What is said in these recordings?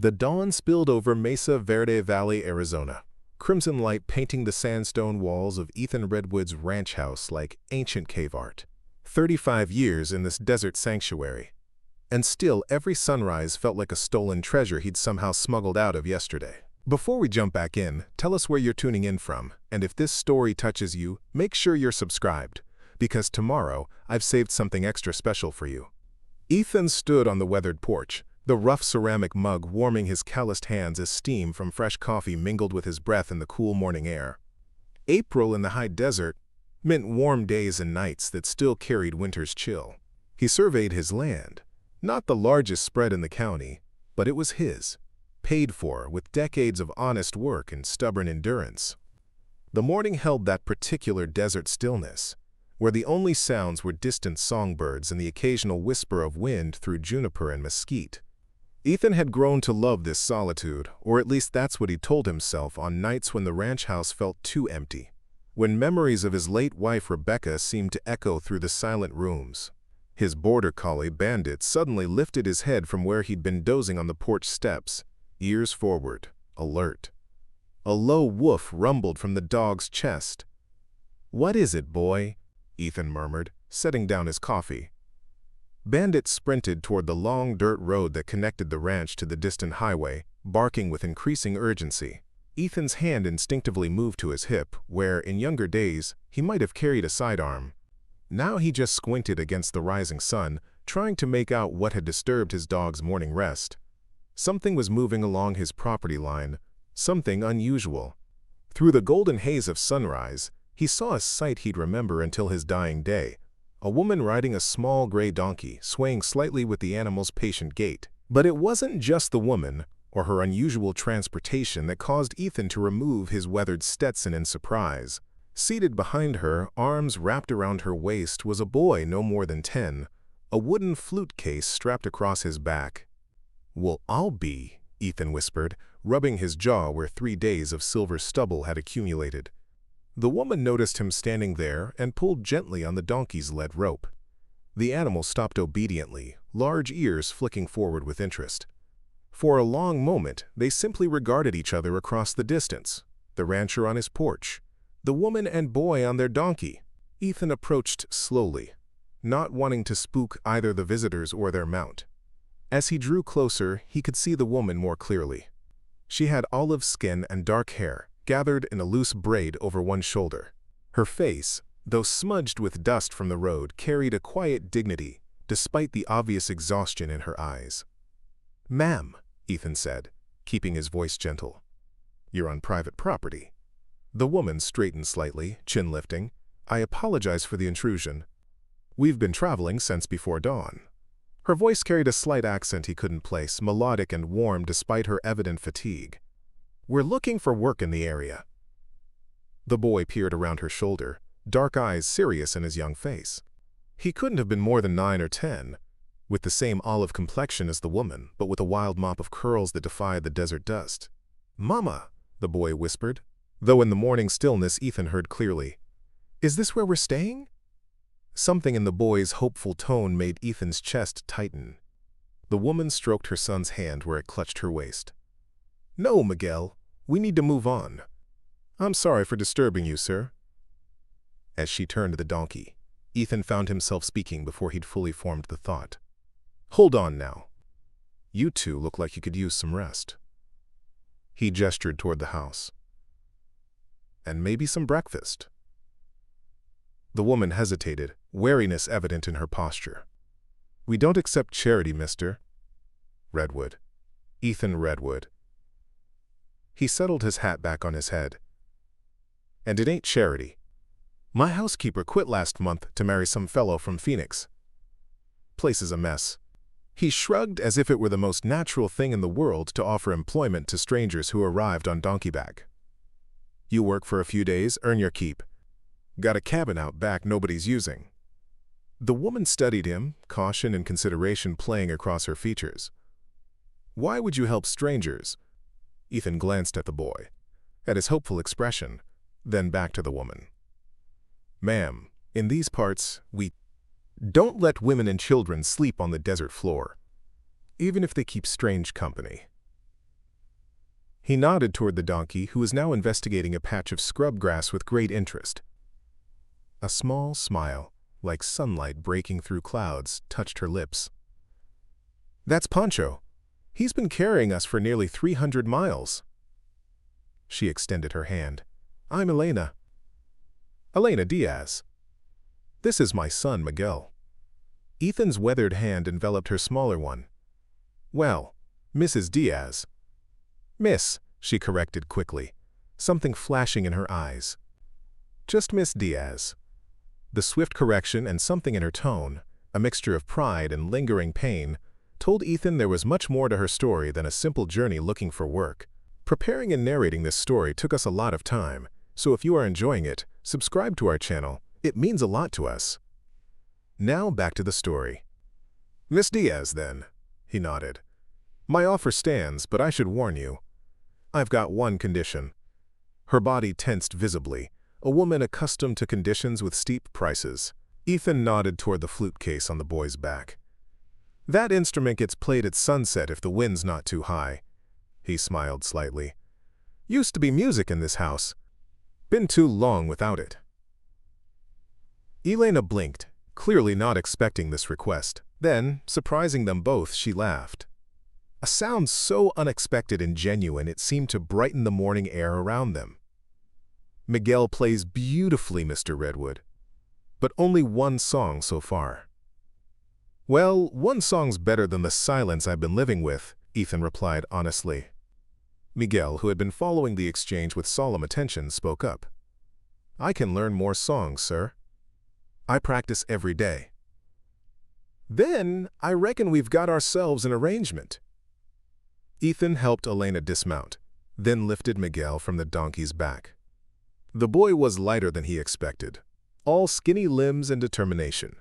The dawn spilled over Mesa Verde Valley, Arizona, crimson light painting the sandstone walls of Ethan Redwood's ranch house like ancient cave art. 35 years in this desert sanctuary, and still every sunrise felt like a stolen treasure he'd somehow smuggled out of yesterday. Before we jump back in, tell us where you're tuning in from, and if this story touches you, make sure you're subscribed, because tomorrow I've saved something extra special for you. Ethan stood on the weathered porch, the rough ceramic mug warming his calloused hands as steam from fresh coffee mingled with his breath in the cool morning air. April in the high desert meant warm days and nights that still carried winter's chill. He surveyed his land, not the largest spread in the county, but it was his, paid for with decades of honest work and stubborn endurance. The morning held that particular desert stillness, where the only sounds were distant songbirds and the occasional whisper of wind through juniper and mesquite. Ethan had grown to love this solitude, or at least that's what he told himself on nights when the ranch house felt too empty, when memories of his late wife Rebecca seemed to echo through the silent rooms. His border collie Bandit suddenly lifted his head from where he'd been dozing on the porch steps, ears forward, alert. A low woof rumbled from the dog's chest. "What is it, boy?" Ethan murmured, setting down his coffee. Bandit sprinted toward the long dirt road that connected the ranch to the distant highway, barking with increasing urgency. Ethan's hand instinctively moved to his hip, where, in younger days, he might have carried a sidearm. Now he just squinted against the rising sun, trying to make out what had disturbed his dog's morning rest. Something was moving along his property line, something unusual. Through the golden haze of sunrise, he saw a sight he'd remember until his dying day. A woman riding a small gray donkey, swaying slightly with the animal's patient gait. But it wasn't just the woman, or her unusual transportation, that caused Ethan to remove his weathered Stetson in surprise. Seated behind her, arms wrapped around her waist, was a boy no more than 10, a wooden flute case strapped across his back. "Well, I'll be," Ethan whispered, rubbing his jaw where 3 days of silver stubble had accumulated. The woman noticed him standing there and pulled gently on the donkey's lead rope. The animal stopped obediently, large ears flicking forward with interest. For a long moment, they simply regarded each other across the distance, the rancher on his porch, the woman and boy on their donkey. Ethan approached slowly, not wanting to spook either the visitors or their mount. As he drew closer, he could see the woman more clearly. She had olive skin and dark hair, gathered in a loose braid over one shoulder. Her face, though smudged with dust from the road, carried a quiet dignity, despite the obvious exhaustion in her eyes. "Ma'am," Ethan said, keeping his voice gentle. "You're on private property." The woman straightened slightly, chin lifting. "I apologize for the intrusion. We've been traveling since before dawn." Her voice carried a slight accent he couldn't place, melodic and warm despite her evident fatigue. "We're looking for work in the area." The boy peered around her shoulder, dark eyes serious in his young face. He couldn't have been more than 9 or 10, with the same olive complexion as the woman, but with a wild mop of curls that defied the desert dust. "Mama," the boy whispered, though in the morning stillness Ethan heard clearly. "Is this where we're staying?" Something in the boy's hopeful tone made Ethan's chest tighten. The woman stroked her son's hand where it clutched her waist. "No, Miguel. We need to move on. I'm sorry for disturbing you, sir." As she turned to the donkey, Ethan found himself speaking before he'd fully formed the thought. "Hold on now. You two look like you could use some rest." He gestured toward the house. "And maybe some breakfast." The woman hesitated, wariness evident in her posture. "We don't accept charity, Mr. Redwood. Ethan Redwood." He settled his hat back on his head. "And it ain't charity. My housekeeper quit last month to marry some fellow from Phoenix. Place is a mess." He shrugged as if it were the most natural thing in the world to offer employment to strangers who arrived on donkeyback. "You work for a few days, earn your keep. Got a cabin out back nobody's using." The woman studied him, caution and consideration playing across her features. "Why would you help strangers?" Ethan glanced at the boy, at his hopeful expression, then back to the woman. "Ma'am, in these parts, we don't let women and children sleep on the desert floor, even if they keep strange company." He nodded toward the donkey, who was now investigating a patch of scrub grass with great interest. A small smile, like sunlight breaking through clouds, touched her lips. "That's Pancho. He's been carrying us for nearly 300 miles. She extended her hand. "I'm Elena." "Elena Diaz. This is my son, Miguel." Ethan's weathered hand enveloped her smaller one. "Well, Mrs. Diaz." "Miss," she corrected quickly, something flashing in her eyes. "Just Miss Diaz." The swift correction and something in her tone, a mixture of pride and lingering pain, told Ethan there was much more to her story than a simple journey looking for work. Preparing and narrating this story took us a lot of time, so if you are enjoying it, subscribe to our channel. It means a lot to us. Now back to the story. "Miss Diaz, then," he nodded. "My offer stands, but I should warn you. I've got one condition." Her body tensed visibly, a woman accustomed to conditions with steep prices. Ethan nodded toward the flute case on the boy's back. "That instrument gets played at sunset if the wind's not too high." He smiled slightly. "Used to be music in this house. Been too long without it." Elena blinked, clearly not expecting this request. Then, surprising them both, she laughed. A sound so unexpected and genuine it seemed to brighten the morning air around them. "Miguel plays beautifully, Mr. Redwood. But only one song so far." "Well, one song's better than the silence I've been living with," Ethan replied honestly. Miguel, who had been following the exchange with solemn attention, spoke up. "I can learn more songs, sir. I practice every day." "Then I reckon we've got ourselves an arrangement." Ethan helped Elena dismount, then lifted Miguel from the donkey's back. The boy was lighter than he expected, all skinny limbs and determination.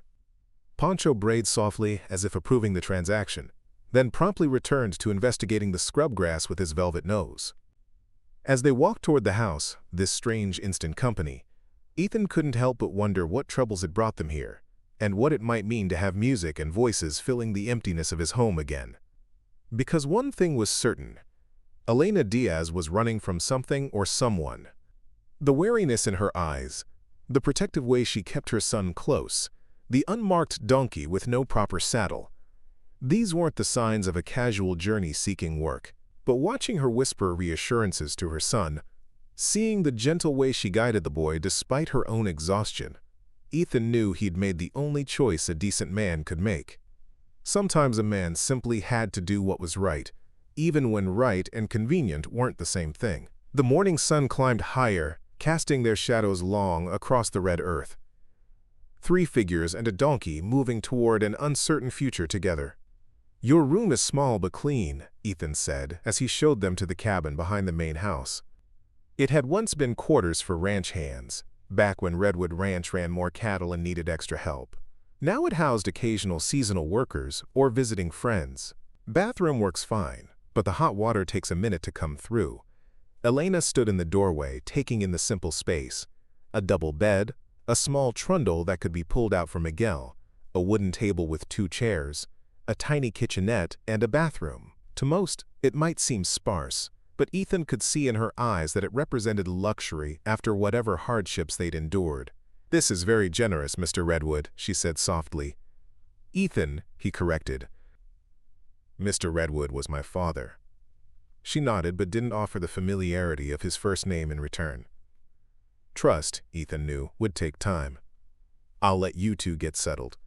Pancho brayed softly as if approving the transaction, then promptly returned to investigating the scrub grass with his velvet nose. As they walked toward the house, this strange instant company, Ethan couldn't help but wonder what troubles had brought them here, and what it might mean to have music and voices filling the emptiness of his home again. Because one thing was certain, Elena Diaz was running from something or someone. The wariness in her eyes, the protective way she kept her son close, the unmarked donkey with no proper saddle. These weren't the signs of a casual journey seeking work, but watching her whisper reassurances to her son, seeing the gentle way she guided the boy despite her own exhaustion, Ethan knew he'd made the only choice a decent man could make. Sometimes a man simply had to do what was right, even when right and convenient weren't the same thing. The morning sun climbed higher, casting their shadows long across the red earth. 3 figures and a donkey moving toward an uncertain future together. "Your room is small but clean," Ethan said as he showed them to the cabin behind the main house. It had once been quarters for ranch hands, back when Redwood Ranch ran more cattle and needed extra help. Now it housed occasional seasonal workers or visiting friends. Bathroom works fine, but the hot water takes a minute to come through. Elena stood in the doorway, taking in the simple space. A double bed, a small trundle that could be pulled out for Miguel, a wooden table with 2 chairs, a tiny kitchenette, and a bathroom. To most, it might seem sparse, but Ethan could see in her eyes that it represented luxury after whatever hardships they'd endured. "This is very generous, Mr. Redwood," she said softly. "Ethan," he corrected. "Mr. Redwood was my father." She nodded but didn't offer the familiarity of his first name in return. Trust, Ethan knew, would take time. "I'll let you 2 get settled.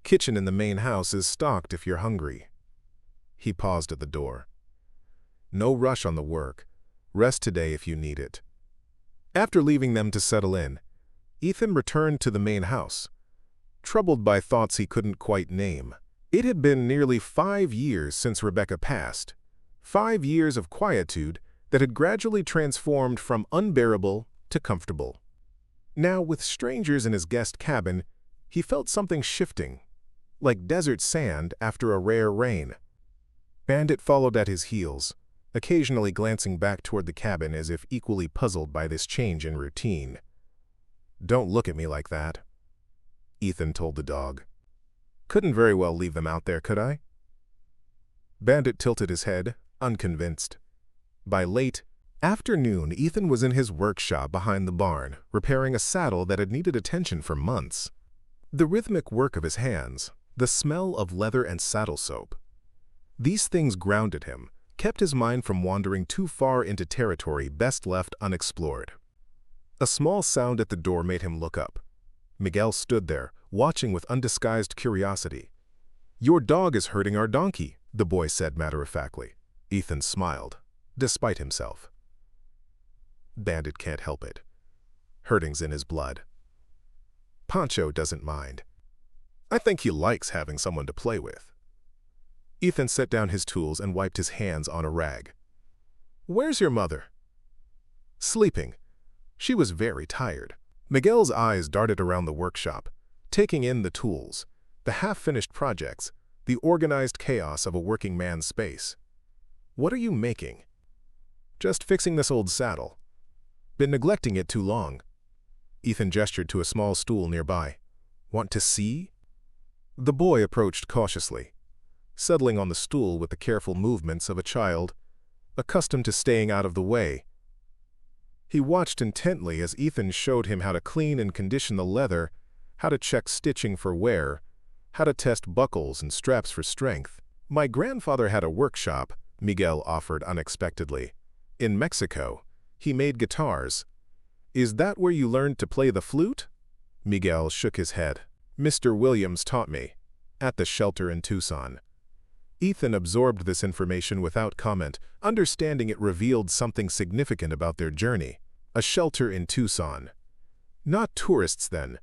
Kitchen in the main house is stocked if you're hungry." He paused at the door. "No rush on the work. Rest today if you need it." After leaving them to settle in, Ethan returned to the main house, troubled by thoughts he couldn't quite name. It had been nearly 5 years since Rebecca passed. 5 years of quietude that had gradually transformed from unbearable to comfortable. Now, with strangers in his guest cabin, he felt something shifting, like desert sand after a rare rain. Bandit followed at his heels, occasionally glancing back toward the cabin as if equally puzzled by this change in routine. "Don't look at me like that," Ethan told the dog. "Couldn't very well leave them out there, could I?" Bandit tilted his head, unconvinced. By late afternoon, Ethan was in his workshop behind the barn, repairing a saddle that had needed attention for months. The rhythmic work of his hands, the smell of leather and saddle soap. These things grounded him, kept his mind from wandering too far into territory best left unexplored. A small sound at the door made him look up. Miguel stood there, watching with undisguised curiosity. "Your dog is hurting our donkey," the boy said matter-of-factly. Ethan smiled, despite himself. Bandit can't help it. Hurting's in his blood. Pancho doesn't mind. I think he likes having someone to play with. Ethan set down his tools and wiped his hands on a rag. "Where's your mother?" "Sleeping. She was very tired." Miguel's eyes darted around the workshop, taking in the tools, the half-finished projects, the organized chaos of a working man's space. "What are you making?" "Just fixing this old saddle. Been neglecting it too long." Ethan gestured to a small stool nearby. "Want to see?" The boy approached cautiously, settling on the stool with the careful movements of a child, accustomed to staying out of the way. He watched intently as Ethan showed him how to clean and condition the leather, how to check stitching for wear, how to test buckles and straps for strength. "My grandfather had a workshop," Miguel offered unexpectedly. "In Mexico. He made guitars." "Is that where you learned to play the flute?" Miguel shook his head. "Mr. Williams taught me, at the shelter in Tucson." Ethan absorbed this information without comment, understanding it revealed something significant about their journey. A shelter in Tucson. Not tourists, then.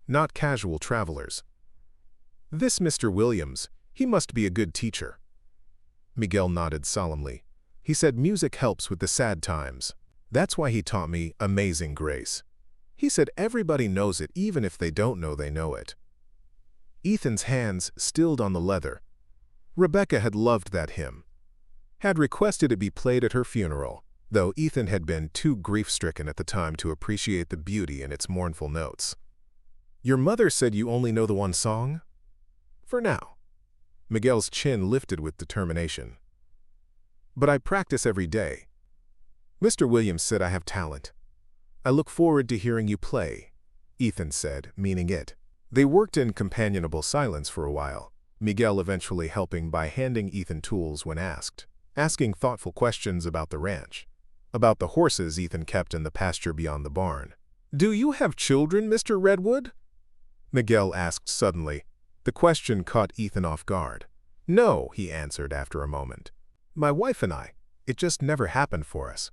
Not casual travelers. "This Mr. Williams, he must be a good teacher." Miguel nodded solemnly. "He said music helps with the sad times. That's why he taught me Amazing Grace. He said everybody knows it even if they don't know they know it." Ethan's hands stilled on the leather. Rebecca had loved that hymn, had requested it be played at her funeral, though Ethan had been too grief-stricken at the time to appreciate the beauty in its mournful notes. "Your mother said you only know the one song?" "For now." Miguel's chin lifted with determination. "But I practice every day. Mr. Williams said I have talent. I look forward to hearing you play," Ethan said, meaning it. They worked in companionable silence for a while, Miguel eventually helping by handing Ethan tools when asked, asking thoughtful questions about the ranch, about the horses Ethan kept in the pasture beyond the barn. "Do you have children, Mr. Redwood?" Miguel asked suddenly. The question caught Ethan off guard. "No," he answered after a moment. "My wife and I. It just never happened for us."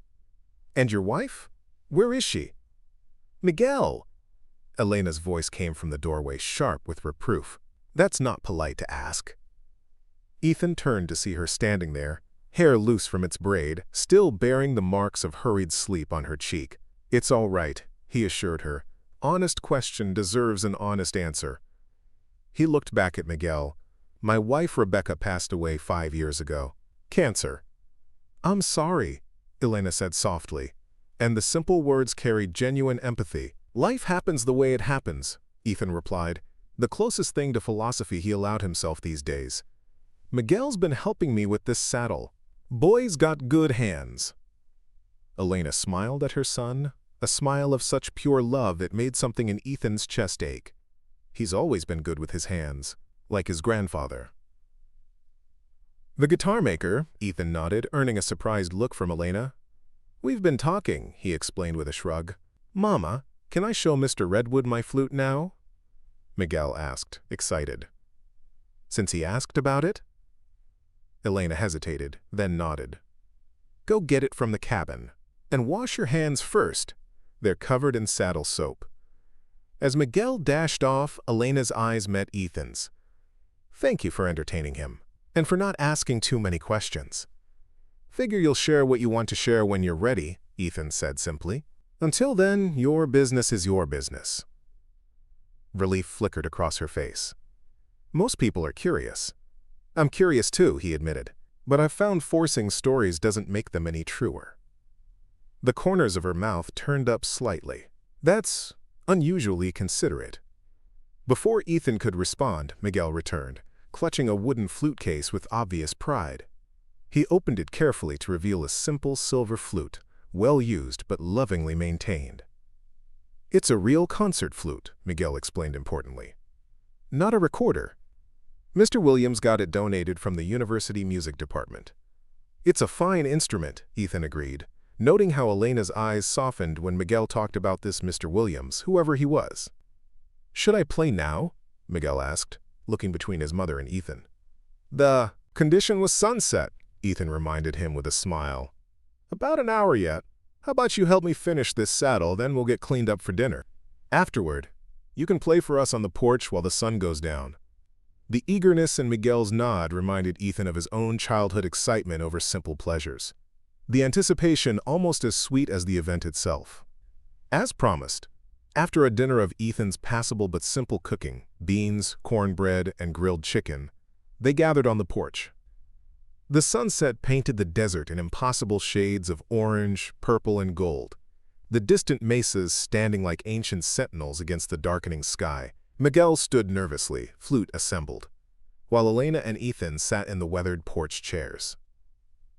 "And your wife? Where is she?" "Miguel!" Elena's voice came from the doorway, sharp with reproof. "That's not polite to ask." Ethan turned to see her standing there, hair loose from its braid, still bearing the marks of hurried sleep on her cheek. "It's all right," he assured her. "Honest question deserves an honest answer." He looked back at Miguel. "My wife Rebecca passed away 5 years ago. Cancer." "I'm sorry," Elena said softly, and the simple words carried genuine empathy. "Life happens the way it happens," Ethan replied, the closest thing to philosophy he allowed himself these days. "Miguel's been helping me with this saddle. Boy's got good hands." Elena smiled at her son, a smile of such pure love it made something in Ethan's chest ache. He's always been good with his hands, like his grandfather. "The guitar maker," Ethan nodded, earning a surprised look from Elena. "We've been talking," he explained with a shrug. "Mama, can I show Mr. Redwood my flute now?" Miguel asked, excited. "Since he asked about it?" Elena hesitated, then nodded. "Go get it from the cabin. And wash your hands first. They're covered in saddle soap." As Miguel dashed off, Elena's eyes met Ethan's. "Thank you for entertaining him, and for not asking too many questions. Figure you'll share what you want to share when you're ready," Ethan said simply. "Until then, your business is your business." Relief flickered across her face. "Most people are curious. I'm curious too," he admitted, "but I've found forcing stories doesn't make them any truer." The corners of her mouth turned up slightly. "That's unusually considerate." Before Ethan could respond, Miguel returned, clutching a wooden flute case with obvious pride. He opened it carefully to reveal a simple silver flute, well used but lovingly maintained. "It's a real concert flute," Miguel explained importantly. "Not a recorder. Mr. Williams got it donated from the university music department." "It's a fine instrument," Ethan agreed, noting how Elena's eyes softened when Miguel talked about this Mr. Williams, whoever he was. "Should I play now?" Miguel asked, looking between his mother and Ethan. "The condition was sunset," Ethan reminded him with a smile. "About an hour yet. How about you help me finish this saddle, then we'll get cleaned up for dinner. Afterward, you can play for us on the porch while the sun goes down." The eagerness in Miguel's nod reminded Ethan of his own childhood excitement over simple pleasures. The anticipation almost as sweet as the event itself. As promised, after a dinner of Ethan's passable but simple cooking, beans, cornbread, and grilled chicken, they gathered on the porch. The sunset painted the desert in impossible shades of orange, purple, and gold, the distant mesas standing like ancient sentinels against the darkening sky. Miguel stood nervously, flute assembled, while Elena and Ethan sat in the weathered porch chairs.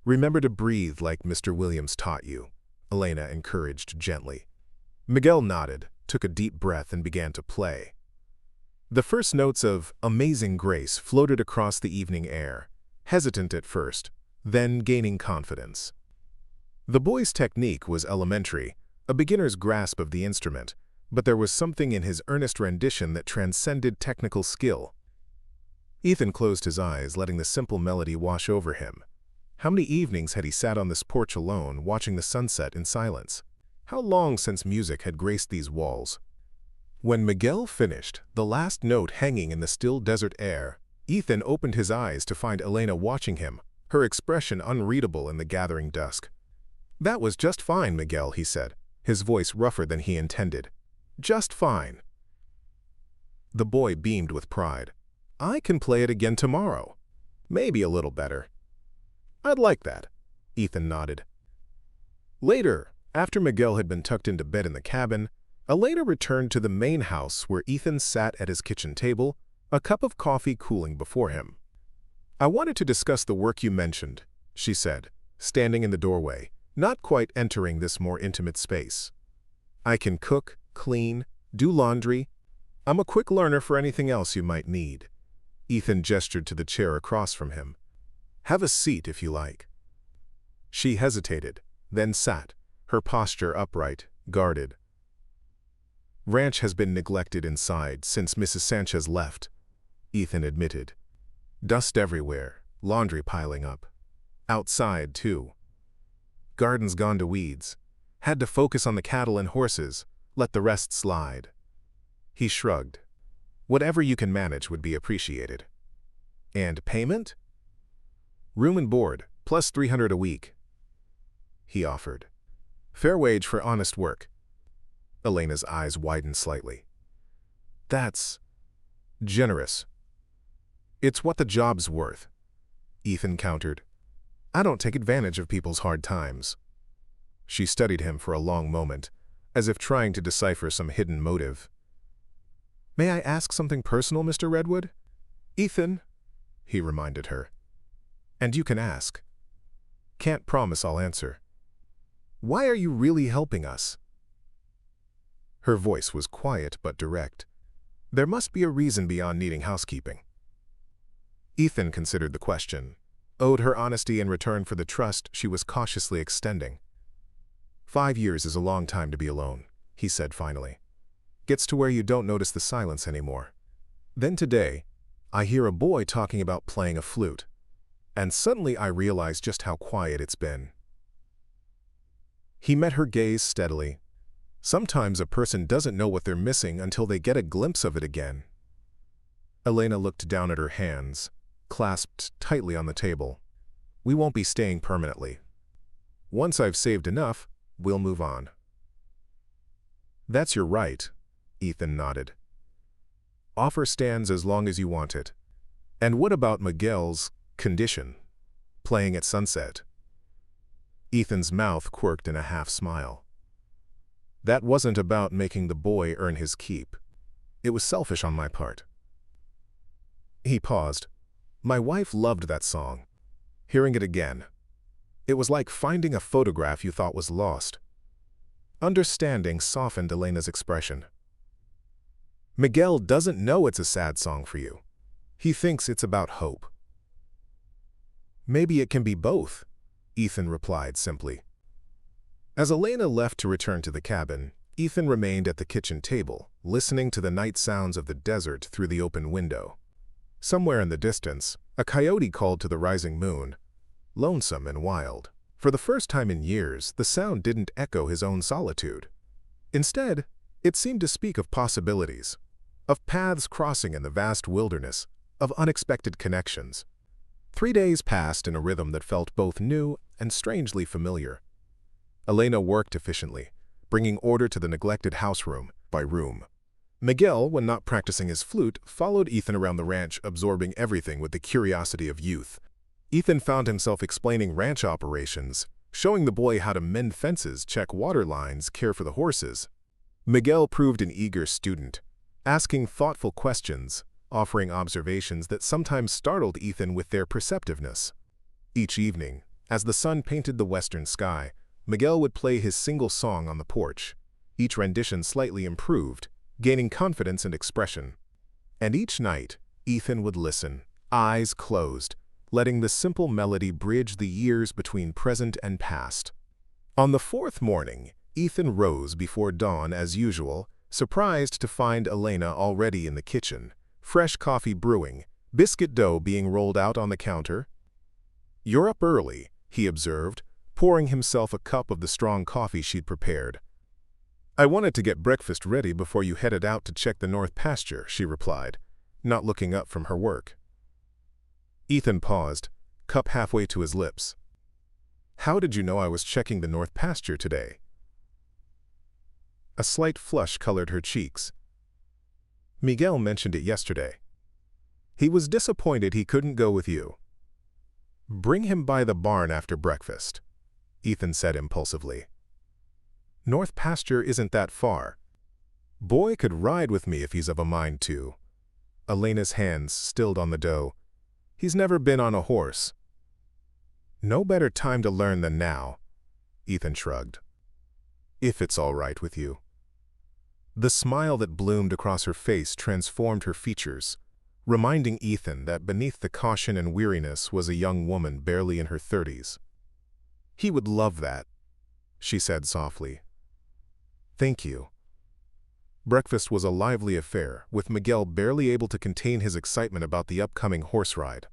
"Remember to breathe like Mr. Williams taught you," Elena encouraged gently. Miguel nodded, took a deep breath, and began to play. The first notes of Amazing Grace floated across the evening air, hesitant at first, then gaining confidence. The boy's technique was elementary, a beginner's grasp of the instrument, but there was something in his earnest rendition that transcended technical skill. Ethan closed his eyes, letting the simple melody wash over him. How many evenings had he sat on this porch alone, watching the sunset in silence? How long since music had graced these walls? When Miguel finished, the last note hanging in the still desert air, Ethan opened his eyes to find Elena watching him, her expression unreadable in the gathering dusk. "That was just fine, Miguel," he said, his voice rougher than he intended. "Just fine." The boy beamed with pride. "I can play it again tomorrow. Maybe a little better." "I'd like that," Ethan nodded. Later, after Miguel had been tucked into bed in the cabin, Elena returned to the main house where Ethan sat at his kitchen table, a cup of coffee cooling before him. "I wanted to discuss the work you mentioned," she said, standing in the doorway, not quite entering this more intimate space. "I can cook, clean, do laundry. I'm a quick learner for anything else you might need." Ethan gestured to the chair across from him. "Have a seat if you like." She hesitated, then sat, her posture upright, guarded. "Ranch has been neglected inside since Mrs. Sanchez left," Ethan admitted. "Dust everywhere, laundry piling up. Outside, too. Garden's gone to weeds. Had to focus on the cattle and horses, let the rest slide." He shrugged. "Whatever you can manage would be appreciated." "And payment?" "Room and board, plus $300 a week," he offered. "Fair wage for honest work." Elena's eyes widened slightly. "That's generous." "It's what the job's worth," Ethan countered. "I don't take advantage of people's hard times." She studied him for a long moment, as if trying to decipher some hidden motive. "May I ask something personal, Mr. Redwood?" "Ethan," he reminded her. "And you can ask. Can't promise I'll answer. Why are you really helping us?" Her voice was quiet but direct. There must be a reason beyond needing housekeeping. Ethan considered the question, owed her honesty in return for the trust she was cautiously extending. 5 years is a long time to be alone," he said finally. "Gets to where you don't notice the silence anymore. Then today, I hear a boy talking about playing a flute, and suddenly I realize just how quiet it's been." He met her gaze steadily. Sometimes a person doesn't know what they're missing until they get a glimpse of it again. Elena looked down at her hands, clasped tightly on the table. "We won't be staying permanently. Once I've saved enough, we'll move on." "That's your right," Ethan nodded. "Offer stands as long as you want it. And what about Miguel's condition? Playing at sunset?" Ethan's mouth quirked in a half-smile. "That wasn't about making the boy earn his keep. It was selfish on my part." He paused. "My wife loved that song." Hearing it again, it was like finding a photograph you thought was lost. Understanding softened Elena's expression. Miguel doesn't know it's a sad song for you. He thinks it's about hope. Maybe it can be both, Ethan replied simply. As Elena left to return to the cabin, Ethan remained at the kitchen table, listening to the night sounds of the desert through the open window. Somewhere in the distance, a coyote called to the rising moon, lonesome and wild. For the first time in years, the sound didn't echo his own solitude. Instead, it seemed to speak of possibilities, of paths crossing in the vast wilderness, of unexpected connections. 3 days passed in a rhythm that felt both new and strangely familiar. Elena worked efficiently, bringing order to the neglected house room by room. Miguel, when not practicing his flute, followed Ethan around the ranch, absorbing everything with the curiosity of youth. Ethan found himself explaining ranch operations, showing the boy how to mend fences, check water lines, care for the horses. Miguel proved an eager student, asking thoughtful questions, offering observations that sometimes startled Ethan with their perceptiveness. Each evening, as the sun painted the western sky, Miguel would play his single song on the porch, each rendition slightly improved, gaining confidence and expression. And each night, Ethan would listen, eyes closed, letting the simple melody bridge the years between present and past. On the 4th morning, Ethan rose before dawn as usual, surprised to find Elena already in the kitchen, fresh coffee brewing, biscuit dough being rolled out on the counter. "You're up early," he observed, pouring himself a cup of the strong coffee she'd prepared. "I wanted to get breakfast ready before you headed out to check the north pasture," she replied, not looking up from her work. Ethan paused, cup halfway to his lips. "How did you know I was checking the north pasture today?" A slight flush colored her cheeks. "Miguel mentioned it yesterday. He was disappointed he couldn't go with you." "Bring him by the barn after breakfast," Ethan said impulsively. "North pasture isn't that far. Boy could ride with me if he's of a mind to." Elena's hands stilled on the dough. "He's never been on a horse." "No better time to learn than now," Ethan shrugged. "If it's all right with you." The smile that bloomed across her face transformed her features, reminding Ethan that beneath the caution and weariness was a young woman barely in her 30s. "He would love that," she said softly. "Thank you." Breakfast was a lively affair, with Miguel barely able to contain his excitement about the upcoming horse ride.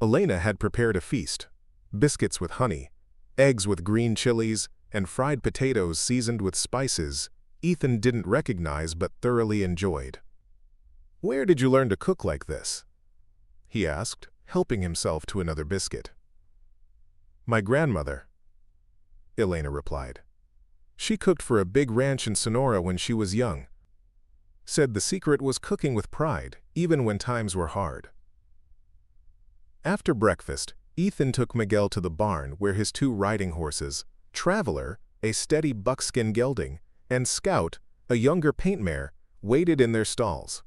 Elena had prepared a feast: biscuits with honey, eggs with green chilies, and fried potatoes seasoned with spices Ethan didn't recognize but thoroughly enjoyed. "Where did you learn to cook like this?" he asked, helping himself to another biscuit. "My grandmother," Elena replied. "She cooked for a big ranch in Sonora when she was young. Said the secret was cooking with pride, even when times were hard." After breakfast, Ethan took Miguel to the barn where his 2 riding horses, Traveler, a steady buckskin gelding, and Scout, a younger paint mare, waited in their stalls.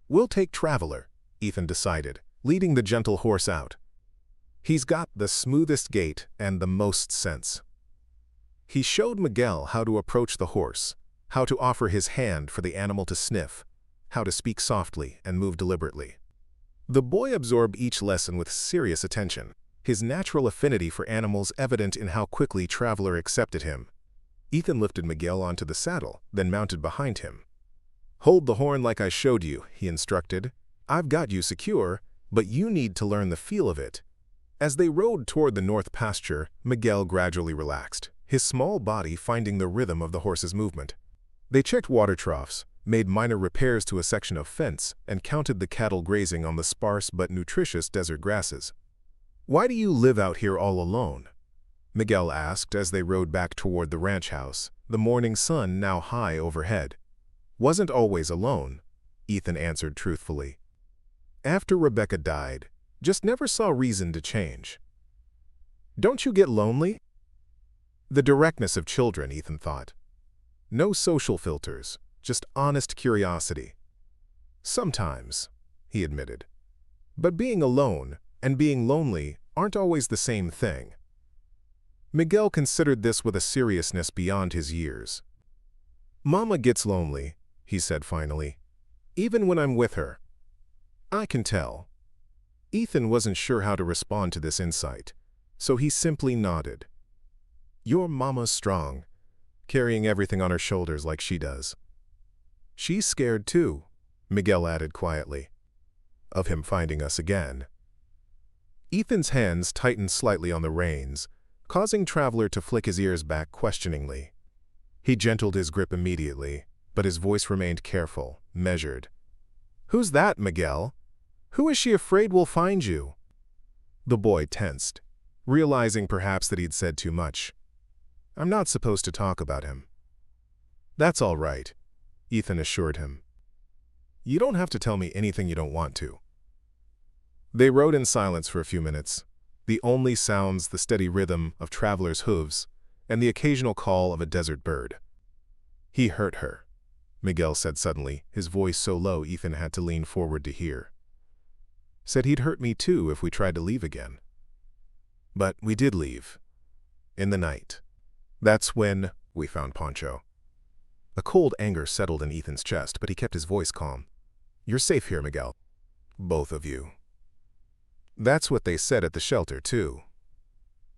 "We'll take Traveler," Ethan decided, leading the gentle horse out. "He's got the smoothest gait and the most sense." He showed Miguel how to approach the horse, how to offer his hand for the animal to sniff, how to speak softly and move deliberately. The boy absorbed each lesson with serious attention, his natural affinity for animals evident in how quickly Traveler accepted him. Ethan lifted Miguel onto the saddle, then mounted behind him. "Hold the horn like I showed you," he instructed. "I've got you secure, but you need to learn the feel of it." As they rode toward the north pasture, Miguel gradually relaxed, his small body finding the rhythm of the horse's movement. They checked water troughs, made minor repairs to a section of fence, and counted the cattle grazing on the sparse but nutritious desert grasses. "Why do you live out here all alone?" Miguel asked as they rode back toward the ranch house, the morning sun now high overhead. "Wasn't always alone," Ethan answered truthfully. "After Rebecca died, just never saw reason to change." "Don't you get lonely?" The directness of children, Ethan thought. No social filters, just honest curiosity. "Sometimes," he admitted. "But being alone and being lonely aren't always the same thing. Miguel considered this with a seriousness beyond his years. "Mama gets lonely," he said finally, "even when I'm with her. I can tell." Ethan wasn't sure how to respond to this insight, so he simply nodded. "Your mama's strong, carrying everything on her shoulders like she does." "She's scared too," Miguel added quietly, "of him finding us again." Ethan's hands tightened slightly on the reins, causing Traveler to flick his ears back questioningly. He gentled his grip immediately, but his voice remained careful, measured. "Who's that, Miguel? Who is she afraid will find you?" The boy tensed, realizing perhaps that he'd said too much. "I'm not supposed to talk about him." "That's all right," Ethan assured him. "You don't have to tell me anything you don't want to." They rode in silence for a few minutes, the only sounds the steady rhythm of Traveler's hooves and the occasional call of a desert bird. "He hurt her," Miguel said suddenly, his voice so low Ethan had to lean forward to hear. "Said he'd hurt me too if we tried to leave again. But we did leave. In the night. That's when we found Poncho." A cold anger settled in Ethan's chest, but he kept his voice calm. "You're safe here, Miguel. Both of you." "That's what they said at the shelter, too,"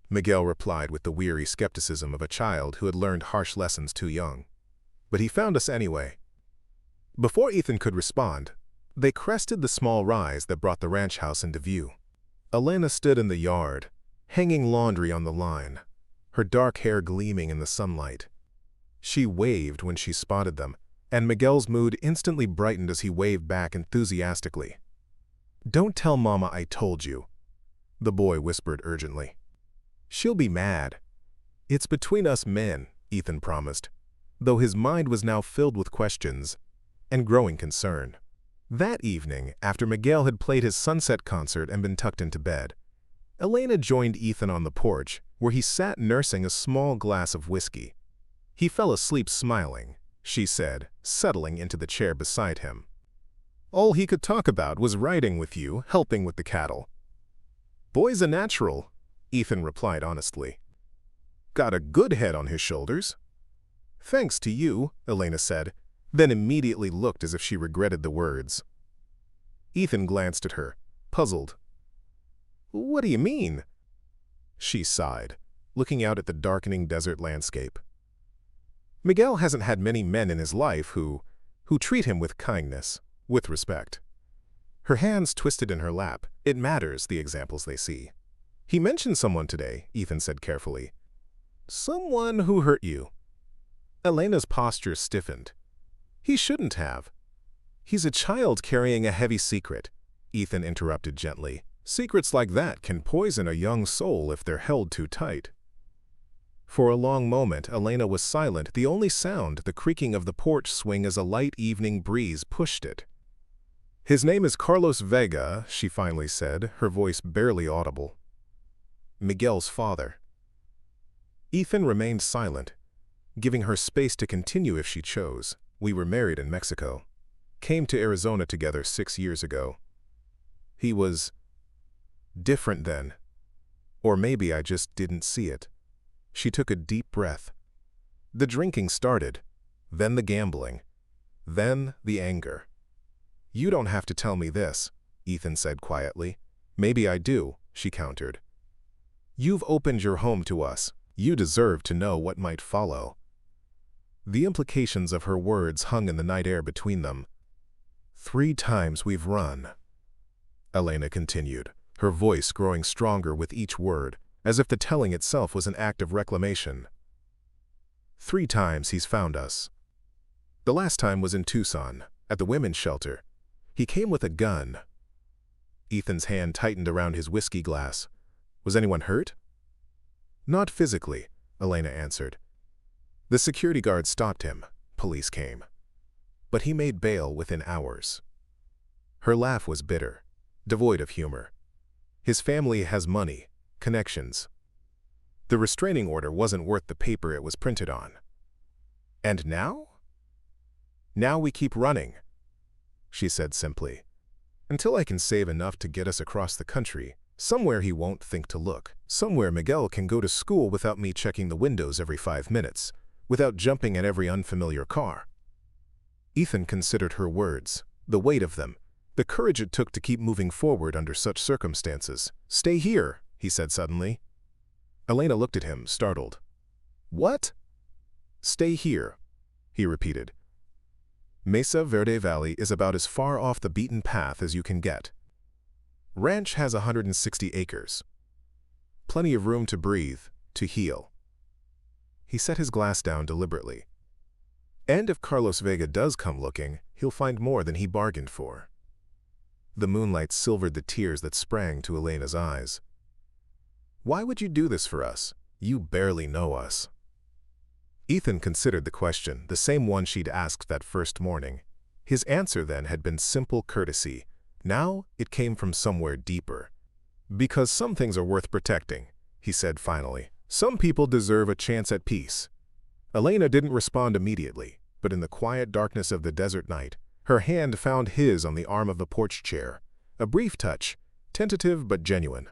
Miguel replied with the weary skepticism of a child who had learned harsh lessons too young. "But he found us anyway." Before Ethan could respond, they crested the small rise that brought the ranch house into view. Elena stood in the yard, hanging laundry on the line, her dark hair gleaming in the sunlight. She waved when she spotted them, and Miguel's mood instantly brightened as he waved back enthusiastically. "Don't tell Mama I told you," the boy whispered urgently. "She'll be mad." "It's between us men," Ethan promised, though his mind was now filled with questions and growing concern. That evening, after Miguel had played his sunset concert and been tucked into bed, Elena joined Ethan on the porch, where he sat nursing a small glass of whiskey. "He fell asleep smiling," she said, settling into the chair beside him. "All he could talk about was riding with you, helping with the cattle." "Boy's a natural," Ethan replied honestly. "Got a good head on his shoulders." "Thanks to you," Elena said, then immediately looked as if she regretted the words. Ethan glanced at her, puzzled. "What do you mean?" She sighed, looking out at the darkening desert landscape. "Miguel hasn't had many men in his life who treat him with kindness, with respect." Her hands twisted in her lap. "It matters, the examples they see." "He mentioned someone today," Ethan said carefully. "Someone who hurt you." Elena's posture stiffened. "He shouldn't have." "He's a child carrying a heavy secret," Ethan interrupted gently. "Secrets like that can poison a young soul if they're held too tight." For a long moment, Elena was silent, the only sound the creaking of the porch swing as a light evening breeze pushed it. "His name is Carlos Vega," she finally said, her voice barely audible. "Miguel's father." Ethan remained silent, giving her space to continue if she chose. "We were married in Mexico. Came to Arizona together 6 years ago. He was different then. Or maybe I just didn't see it." She took a deep breath. "The drinking started, then the gambling, then the anger." "You don't have to tell me this," Ethan said quietly. "Maybe I do," she countered. "You've opened your home to us. You deserve to know what might follow." The implications of her words hung in the night air between them. "3 times we've run," Elena continued, her voice growing stronger with each word, as if the telling itself was an act of reclamation. "3 times he's found us. The last time was in Tucson, at the women's shelter. He came with a gun." Ethan's hand tightened around his whiskey glass. "Was anyone hurt?" "Not physically," Elena answered. "The security guard stopped him. Police came. But he made bail within hours." Her laugh was bitter, devoid of humor. "His family has money, connections. The restraining order wasn't worth the paper it was printed on." "And now?" "Now we keep running," she said simply. "Until I can save enough to get us across the country, Somewhere he won't think to look. Somewhere Miguel can go to school without me checking the windows every 5 minutes, without jumping at every unfamiliar car. Ethan considered her words, the weight of them, the courage it took to keep moving forward under such circumstances. "Stay here," he said suddenly. Elena looked at him, startled. "What?" "Stay here," he repeated. Mesa Verde Valley is about as far off the beaten path as you can get. Ranch has 160 acres. Plenty of room to breathe, to heal. He set his glass down deliberately. And if Carlos Vega does come looking, he'll find more than he bargained for. The moonlight silvered the tears that sprang to Elena's eyes. "Why would you do this for us? You barely know us." Ethan considered the question, the same one she'd asked that first morning. His answer then had been simple courtesy. Now it came from somewhere deeper. "Because some things are worth protecting," he said finally. "Some people deserve a chance at peace." Elena didn't respond immediately, but in the quiet darkness of the desert night, her hand found his on the arm of the porch chair. A brief touch, tentative but genuine.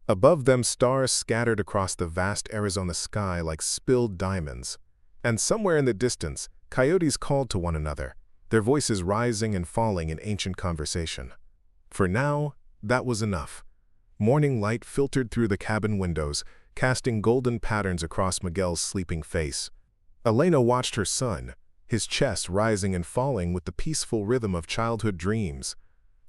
Above them, stars scattered across the vast Arizona sky like spilled diamonds. And somewhere in the distance, coyotes called to one another, their voices rising and falling in ancient conversation. For now, that was enough. Morning light filtered through the cabin windows, casting golden patterns across Miguel's sleeping face. Elena watched her son, his chest rising and falling with the peaceful rhythm of childhood dreams.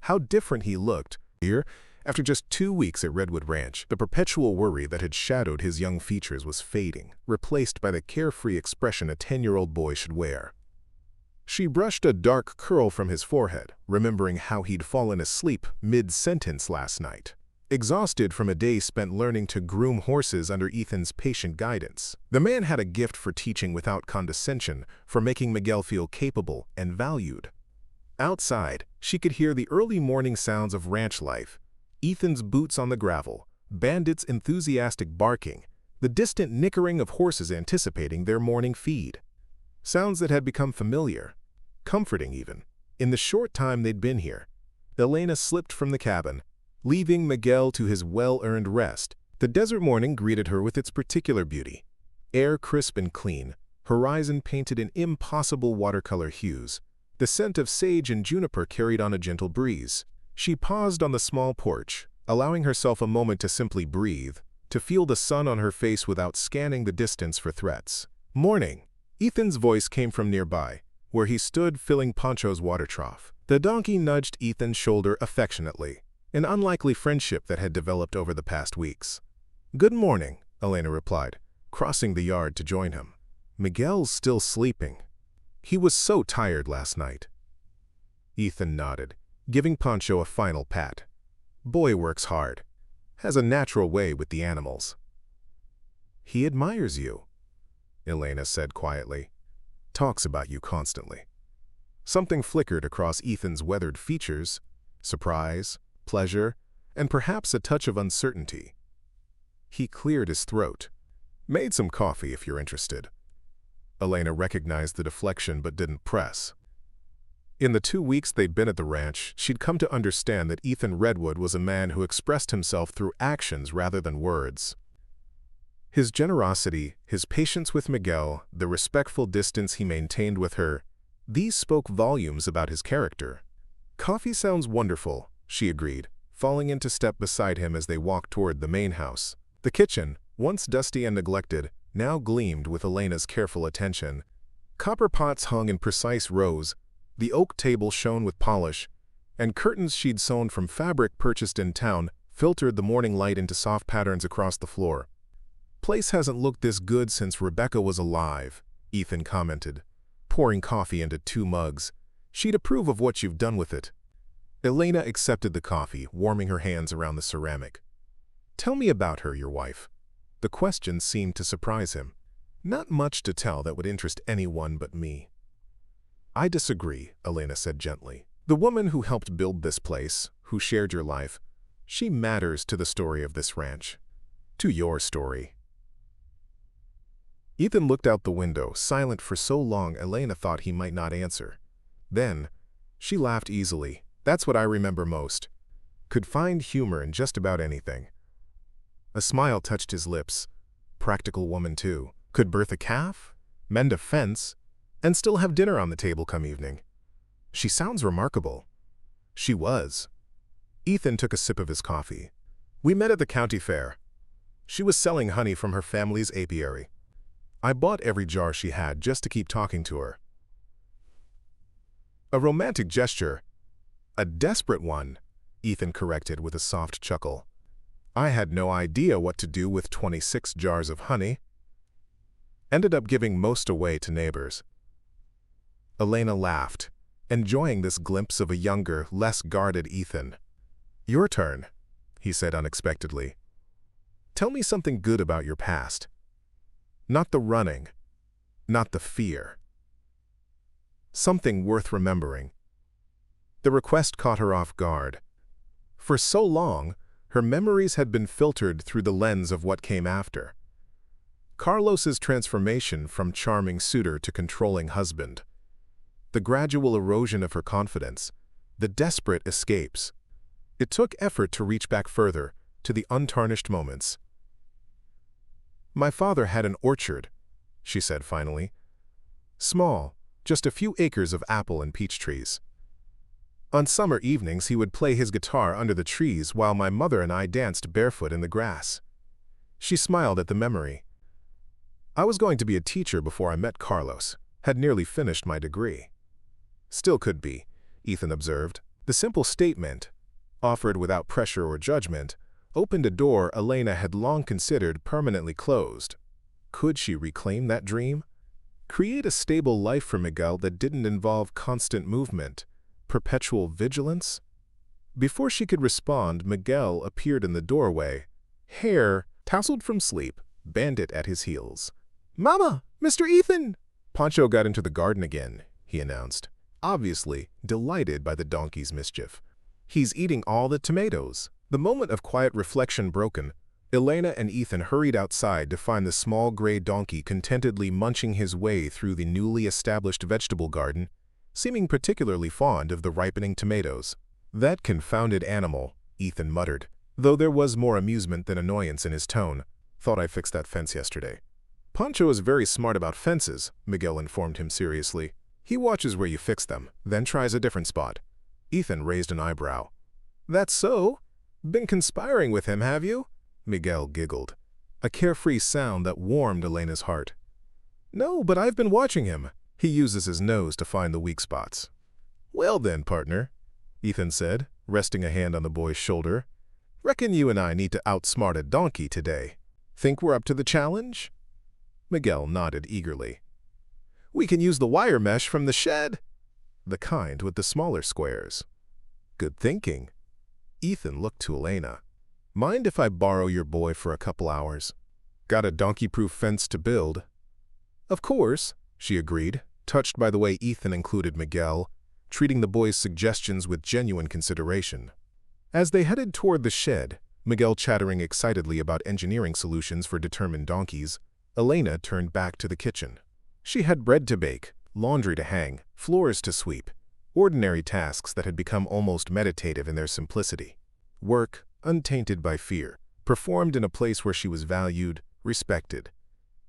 How different he looked here. After just 2 weeks at Redwood Ranch, the perpetual worry that had shadowed his young features was fading, replaced by the carefree expression a 10-year-old boy should wear. She brushed a dark curl from his forehead, remembering how he'd fallen asleep mid-sentence last night, exhausted from a day spent learning to groom horses under Ethan's patient guidance. The man had a gift for teaching without condescension, for making Miguel feel capable and valued. Outside, she could hear the early morning sounds of ranch life, Ethan's boots on the gravel, Bandit's enthusiastic barking, the distant nickering of horses anticipating their morning feed. Sounds that had become familiar, comforting even, in the short time they'd been here. Elena slipped from the cabin, leaving Miguel to his well-earned rest. The desert morning greeted her with its particular beauty. Air crisp and clean, horizon painted in impossible watercolor hues. The scent of sage and juniper carried on a gentle breeze. She paused on the small porch, allowing herself a moment to simply breathe, to feel the sun on her face without scanning the distance for threats. "Morning." Ethan's voice came from nearby, where he stood filling Pancho's water trough. The donkey nudged Ethan's shoulder affectionately, an unlikely friendship that had developed over the past weeks. "Good morning," Elena replied, crossing the yard to join him. "Miguel's still sleeping. He was so tired last night." Ethan nodded, giving Pancho a final pat. "Boy works hard. Has a natural way with the animals." "He admires you," Elena said quietly. "Talks about you constantly." Something flickered across Ethan's weathered features, surprise, pleasure, and perhaps a touch of uncertainty. He cleared his throat. "Made some coffee if you're interested." Elena recognized the deflection but didn't press. In the 2 weeks they'd been at the ranch, she'd come to understand that Ethan Redwood was a man who expressed himself through actions rather than words. His generosity, his patience with Miguel, the respectful distance he maintained with her, these spoke volumes about his character. "Coffee sounds wonderful," she agreed, falling into step beside him as they walked toward the main house. The kitchen, once dusty and neglected, now gleamed with Elena's careful attention. Copper pots hung in precise rows, the oak table shone with polish, and curtains she'd sewn from fabric purchased in town filtered the morning light into soft patterns across the floor. "Place hasn't looked this good since Rebecca was alive," Ethan commented, pouring coffee into 2 mugs. "She'd approve of what you've done with it." Elena accepted the coffee, warming her hands around the ceramic. "Tell me about her, your wife." The question seemed to surprise him. "Not much to tell that would interest anyone but me." "I disagree," Elena said gently. "The woman who helped build this place, who shared your life, she matters to the story of this ranch. To your story." Ethan looked out the window, silent for so long Elena thought he might not answer. Then, she laughed easily. "That's what I remember most. Could find humor in just about anything. A smile touched his lips. Practical woman, too. Could birth a calf, mend a fence, and still have dinner on the table come evening. She sounds remarkable. She was. Ethan took a sip of his coffee. We met at the county fair. She was selling honey from her family's apiary. I bought every jar she had just to keep talking to her. A romantic gesture. A desperate one, Ethan corrected with a soft chuckle. I had no idea what to do with 26 jars of honey. Ended up giving most away to neighbors. Elena laughed, enjoying this glimpse of a younger, less guarded Ethan. Your turn, he said unexpectedly. Tell me something good about your past. Not the running, not the fear. Something worth remembering. The request caught her off guard. For so long, her memories had been filtered through the lens of what came after. Carlos's transformation from charming suitor to controlling husband. The gradual erosion of her confidence. The desperate escapes. It took effort to reach back further, to the untarnished moments. My father had an orchard, she said finally. Small, just a few acres of apple and peach trees. On summer evenings he would play his guitar under the trees while my mother and I danced barefoot in the grass. She smiled at the memory. I was going to be a teacher before I met Carlos, had nearly finished my degree. Still could be, Ethan observed. The simple statement, offered without pressure or judgment, opened a door Elena had long considered permanently closed. Could she reclaim that dream? Create a stable life for Miguel that didn't involve constant movement, perpetual vigilance? Before she could respond, Miguel appeared in the doorway, hair tousled from sleep, bandit at his heels. Mama! Mr. Ethan! Pancho got into the garden again, he announced, obviously delighted by the donkey's mischief. He's eating all the tomatoes. The moment of quiet reflection broken, Elena and Ethan hurried outside to find the small gray donkey contentedly munching his way through the newly established vegetable garden, seeming particularly fond of the ripening tomatoes. That confounded animal, Ethan muttered, though there was more amusement than annoyance in his tone. Thought I fixed that fence yesterday. Pancho is very smart about fences, Miguel informed him seriously. He watches where you fix them, then tries a different spot. Ethan raised an eyebrow. That's so? Been conspiring with him, have you? Miguel giggled, a carefree sound that warmed Elena's heart. No, but I've been watching him. He uses his nose to find the weak spots. Well then, partner, Ethan said, resting a hand on the boy's shoulder. Reckon you and I need to outsmart a donkey today. Think we're up to the challenge? Miguel nodded eagerly. We can use the wire mesh from the shed. The kind with the smaller squares. Good thinking. Ethan looked to Elena. Mind if I borrow your boy for a couple hours? Got a donkey-proof fence to build? Of course, she agreed, touched by the way Ethan included Miguel, treating the boy's suggestions with genuine consideration. As they headed toward the shed, Miguel chattering excitedly about engineering solutions for determined donkeys, Elena turned back to the kitchen. She had bread to bake, laundry to hang, floors to sweep, ordinary tasks that had become almost meditative in their simplicity. Work, untainted by fear, performed in a place where she was valued, respected.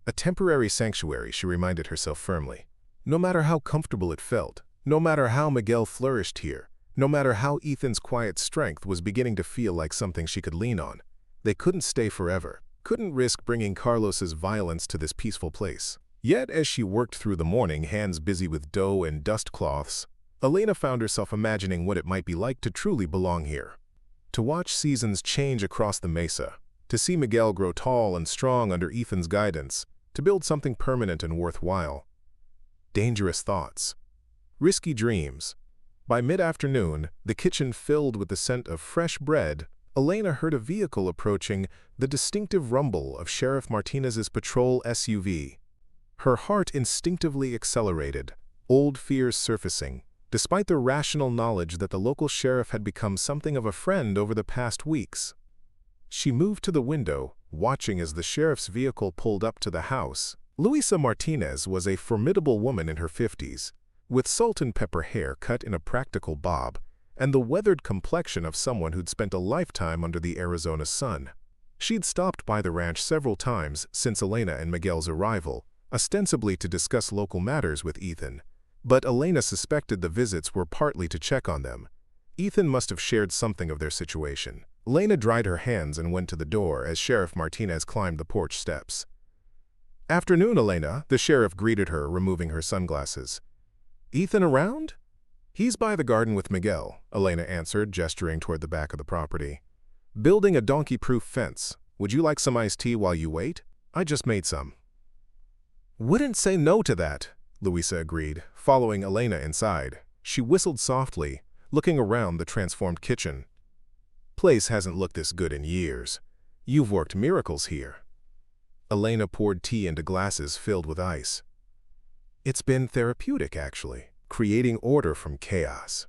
A temporary sanctuary, she reminded herself firmly. No matter how comfortable it felt, no matter how Miguel flourished here, no matter how Ethan's quiet strength was beginning to feel like something she could lean on, they couldn't stay forever, couldn't risk bringing Carlos's violence to this peaceful place. Yet as she worked through the morning, hands busy with dough and dust cloths, Elena found herself imagining what it might be like to truly belong here. To watch seasons change across the mesa, to see Miguel grow tall and strong under Ethan's guidance, to build something permanent and worthwhile. Dangerous thoughts. Risky dreams. By mid-afternoon, the kitchen filled with the scent of fresh bread, Elena heard a vehicle approaching, the distinctive rumble of Sheriff Martinez's patrol SUV. Her heart instinctively accelerated, old fears surfacing, despite the rational knowledge that the local sheriff had become something of a friend over the past weeks. She moved to the window, watching as the sheriff's vehicle pulled up to the house. Luisa Martinez was a formidable woman in her 50s, with salt and pepper hair cut in a practical bob, and the weathered complexion of someone who'd spent a lifetime under the Arizona sun. She'd stopped by the ranch several times since Elena and Miguel's arrival, ostensibly to discuss local matters with Ethan. But Elena suspected the visits were partly to check on them. Ethan must have shared something of their situation. Elena dried her hands and went to the door as Sheriff Martinez climbed the porch steps. "Afternoon, Elena," the sheriff greeted her, removing her sunglasses. "Ethan around?" "He's by the garden with Miguel," Elena answered, gesturing toward the back of the property. "Building a donkey-proof fence. Would you like some iced tea while you wait? I just made some." "Wouldn't say no to that," Louisa agreed, following Elena inside. She whistled softly, looking around the transformed kitchen. "Place hasn't looked this good in years. You've worked miracles here." Elena poured tea into glasses filled with ice. "It's been therapeutic, actually, creating order from chaos."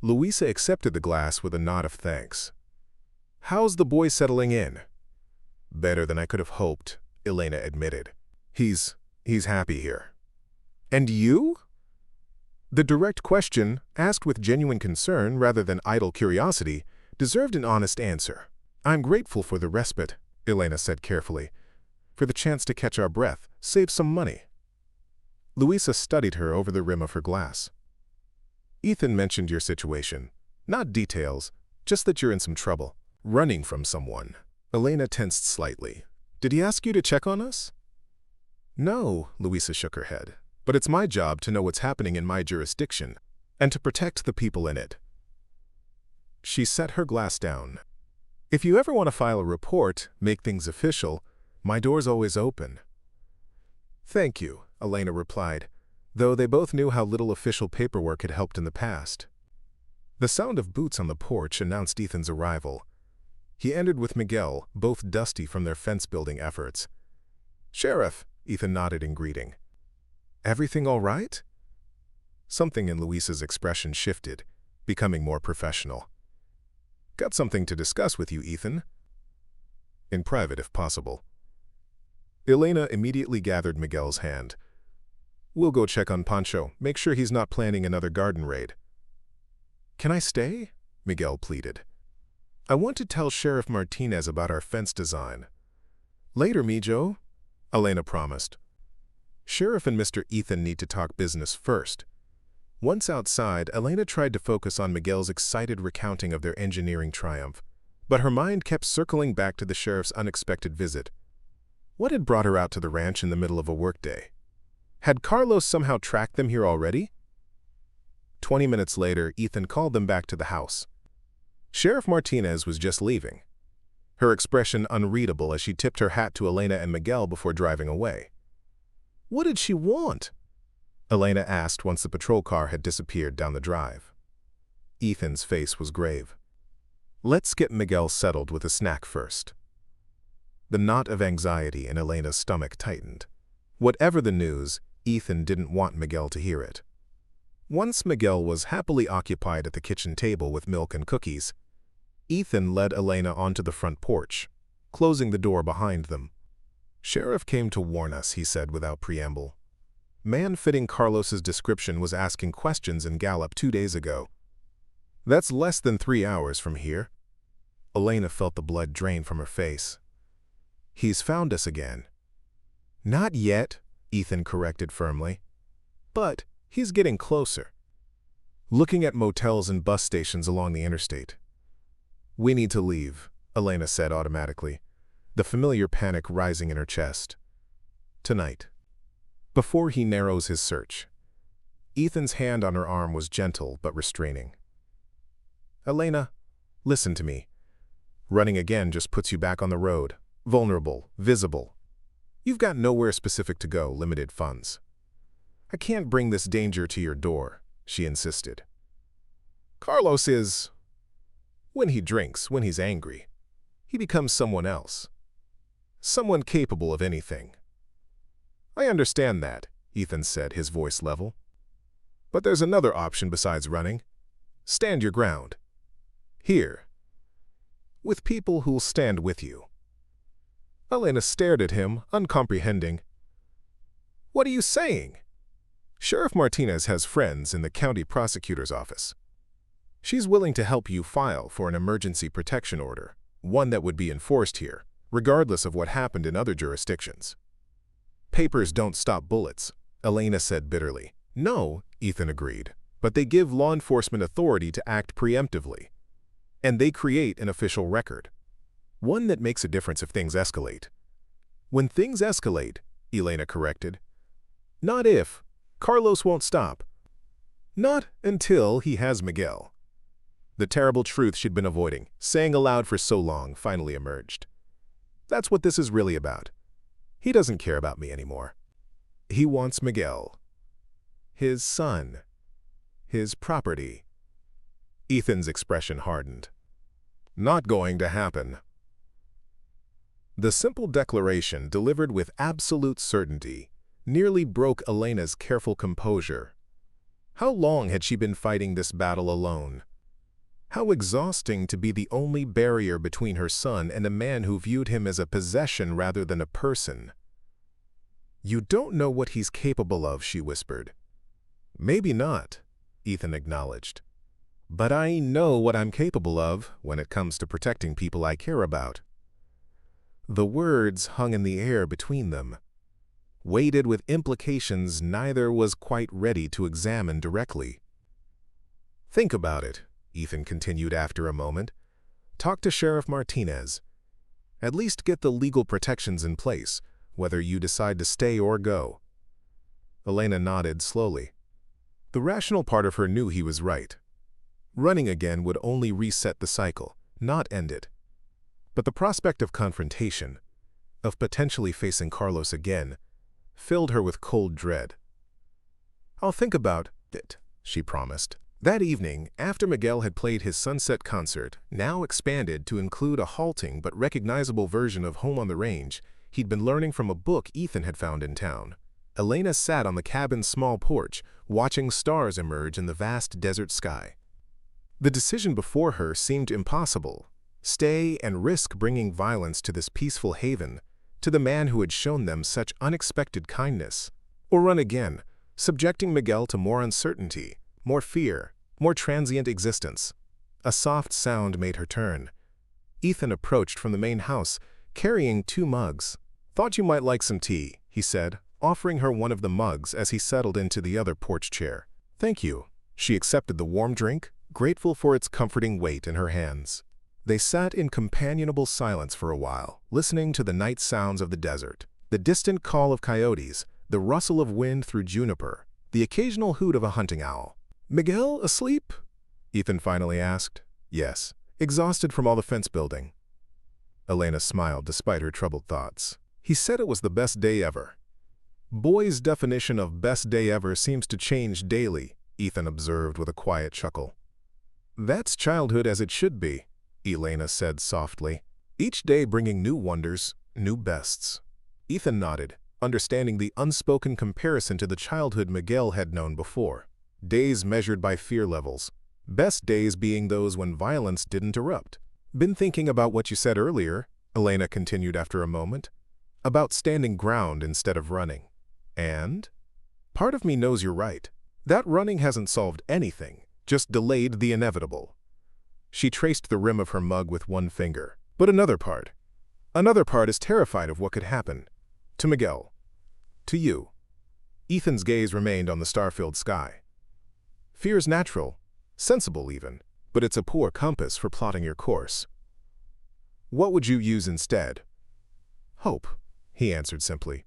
Louisa accepted the glass with a nod of thanks. "How's the boy settling in?" "Better than I could have hoped," Elena admitted. He's happy here." "And you?" The direct question, asked with genuine concern rather than idle curiosity, deserved an honest answer. "I'm grateful for the respite," Elena said carefully, "for the chance to catch our breath, save some money." Louisa studied her over the rim of her glass. "Ethan mentioned your situation. Not details, just that you're in some trouble. Running from someone." Elena tensed slightly. "Did he ask you to check on us?" "No," Louisa shook her head. "But it's my job to know what's happening in my jurisdiction, and to protect the people in it." She set her glass down. "If you ever want to file a report, make things official, my door's always open." "Thank you," Elena replied, though they both knew how little official paperwork had helped in the past. The sound of boots on the porch announced Ethan's arrival. He entered with Miguel, both dusty from their fence-building efforts. "Sheriff," Ethan nodded in greeting. "Everything all right?" Something in Louisa's expression shifted, becoming more professional. "Got something to discuss with you, Ethan." "In private, if possible." Elena immediately gathered Miguel's hand. "We'll go check on Pancho, make sure he's not planning another garden raid." "Can I stay?" Miguel pleaded. "I want to tell Sheriff Martinez about our fence design." "Later, Mijo," Elena promised. Sheriff and Mr. Ethan need to talk business first. Once outside, Elena tried to focus on Miguel's excited recounting of their engineering triumph, but her mind kept circling back to the sheriff's unexpected visit. What had brought her out to the ranch in the middle of a workday? Had Carlos somehow tracked them here already? 20 minutes later, Ethan called them back to the house. Sheriff Martinez was just leaving, her expression unreadable as she tipped her hat to Elena and Miguel before driving away. "What did she want?" Elena asked once the patrol car had disappeared down the drive. Ethan's face was grave. "Let's get Miguel settled with a snack first." The knot of anxiety in Elena's stomach tightened. Whatever the news, Ethan didn't want Miguel to hear it. Once Miguel was happily occupied at the kitchen table with milk and cookies, Ethan led Elena onto the front porch, closing the door behind them. "Sheriff came to warn us," he said without preamble. "Man fitting Carlos's description was asking questions in Gallup 2 days ago. That's less than 3 hours from here." Elena felt the blood drain from her face. "He's found us again." "Not yet," Ethan corrected firmly. "But he's getting closer." Looking at motels and bus stations along the interstate. "We need to leave," Elena said automatically, the familiar panic rising in her chest. "Tonight." Before he narrows his search. Ethan's hand on her arm was gentle but restraining. "Elena, listen to me. Running again just puts you back on the road, vulnerable, visible. You've got nowhere specific to go, limited funds. I can't bring this danger to your door," she insisted. "Carlos is... When he drinks, when he's angry, he becomes someone else. Someone capable of anything." "I understand that," Ethan said, his voice level. "But there's another option besides running. Stand your ground. Here. With people who'll stand with you." Elena stared at him, uncomprehending. "What are you saying?" "Sheriff Martinez has friends in the county prosecutor's office. She's willing to help you file for an emergency protection order, one that would be enforced here, regardless of what happened in other jurisdictions. Papers don't stop bullets, Elena said bitterly. No, Ethan agreed, but they give law enforcement authority to act preemptively. And they create an official record. One that makes a difference if things escalate. When things escalate, Elena corrected. Not if. Carlos won't stop. Not until he has Miguel. The terrible truth she'd been avoiding, saying aloud for so long, finally emerged. That's what this is really about. He doesn't care about me anymore. He wants Miguel. His son. His property. Ethan's expression hardened. Not going to happen. The simple declaration, delivered with absolute certainty, nearly broke Elena's careful composure. How long had she been fighting this battle alone? How exhausting to be the only barrier between her son and a man who viewed him as a possession rather than a person. You don't know what he's capable of, she whispered. Maybe not, Ethan acknowledged. But I know what I'm capable of when it comes to protecting people I care about. The words hung in the air between them, weighted with implications neither was quite ready to examine directly. Think about it, Ethan continued after a moment. Talk to Sheriff Martinez. At least get the legal protections in place, whether you decide to stay or go. Elena nodded slowly. The rational part of her knew he was right. Running again would only reset the cycle, not end it. But the prospect of confrontation, of potentially facing Carlos again, filled her with cold dread. I'll think about it, she promised. That evening, after Miguel had played his sunset concert, now expanded to include a halting but recognizable version of Home on the Range he'd been learning from a book Ethan had found in town, Elena sat on the cabin's small porch, watching stars emerge in the vast desert sky. The decision before her seemed impossible. Stay and risk bringing violence to this peaceful haven, to the man who had shown them such unexpected kindness, or run again, subjecting Miguel to more uncertainty, more fear, more transient existence. A soft sound made her turn. Ethan approached from the main house, carrying 2 mugs. Thought you might like some tea, he said, offering her one of the mugs as he settled into the other porch chair. Thank you. She accepted the warm drink, grateful for its comforting weight in her hands. They sat in companionable silence for a while, listening to the night sounds of the desert, the distant call of coyotes, the rustle of wind through juniper, the occasional hoot of a hunting owl. Miguel asleep? Ethan finally asked. Yes, exhausted from all the fence building. Elena smiled despite her troubled thoughts. He said it was the best day ever. Boy's definition of best day ever seems to change daily, Ethan observed with a quiet chuckle. That's childhood as it should be, Elena said softly. Each day bringing new wonders, new bests. Ethan nodded, understanding the unspoken comparison to the childhood Miguel had known before. Days measured by fear levels. Best days being those when violence didn't erupt. Been thinking about what you said earlier, Elena continued after a moment. About standing ground instead of running. And? Part of me knows you're right. That running hasn't solved anything, just delayed the inevitable. She traced the rim of her mug with one finger. But another part is terrified of what could happen. To Miguel. To you. Ethan's gaze remained on the star-filled sky. Fear's natural, sensible even, but it's a poor compass for plotting your course. What would you use instead? Hope, he answered simply.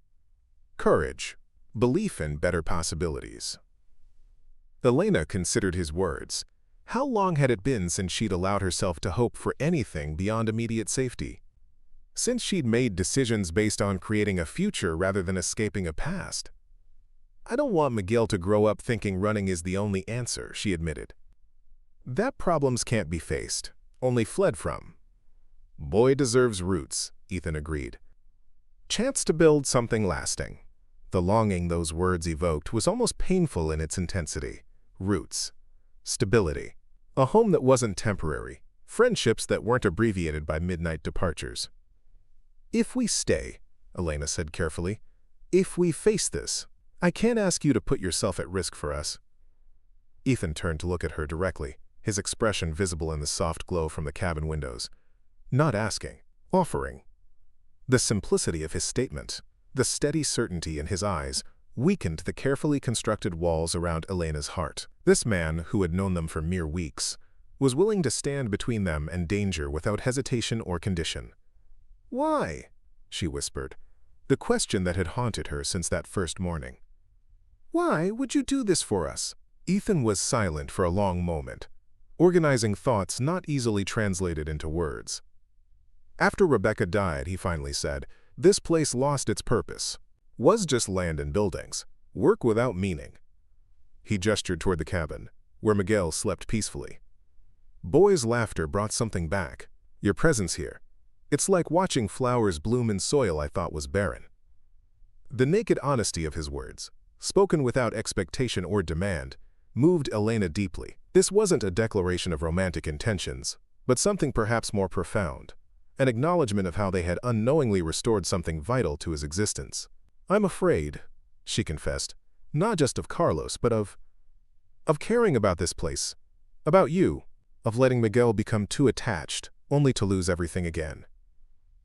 Courage, belief in better possibilities. Elena considered his words. How long had it been since she'd allowed herself to hope for anything beyond immediate safety? Since she'd made decisions based on creating a future rather than escaping a past? I don't want Miguel to grow up thinking running is the only answer, she admitted. That problems can't be faced, only fled from. Boy deserves roots, Ethan agreed. Chance to build something lasting. The longing those words evoked was almost painful in its intensity. Roots. Stability. A home that wasn't temporary. Friendships that weren't abbreviated by midnight departures. If we stay, Elena said carefully, if we face this, I can't ask you to put yourself at risk for us. Ethan turned to look at her directly, his expression visible in the soft glow from the cabin windows. Not asking, offering. The simplicity of his statement, the steady certainty in his eyes, weakened the carefully constructed walls around Elena's heart. This man, who had known them for mere weeks, was willing to stand between them and danger without hesitation or condition. "Why?" she whispered, the question that had haunted her since that first morning. "Why would you do this for us?" Ethan was silent for a long moment, organizing thoughts not easily translated into words. After Rebecca died, he finally said, "This place lost its purpose. Was just land and buildings, work without meaning." He gestured toward the cabin, where Miguel slept peacefully. Boy's laughter brought something back. "Your presence here. It's like watching flowers bloom in soil I thought was barren." The naked honesty of his words, spoken without expectation or demand, moved Elena deeply. This wasn't a declaration of romantic intentions, but something perhaps more profound, an acknowledgement of how they had unknowingly restored something vital to his existence. "I'm afraid," she confessed, "not just of Carlos, but of caring about this place, about you, of letting Miguel become too attached, only to lose everything again."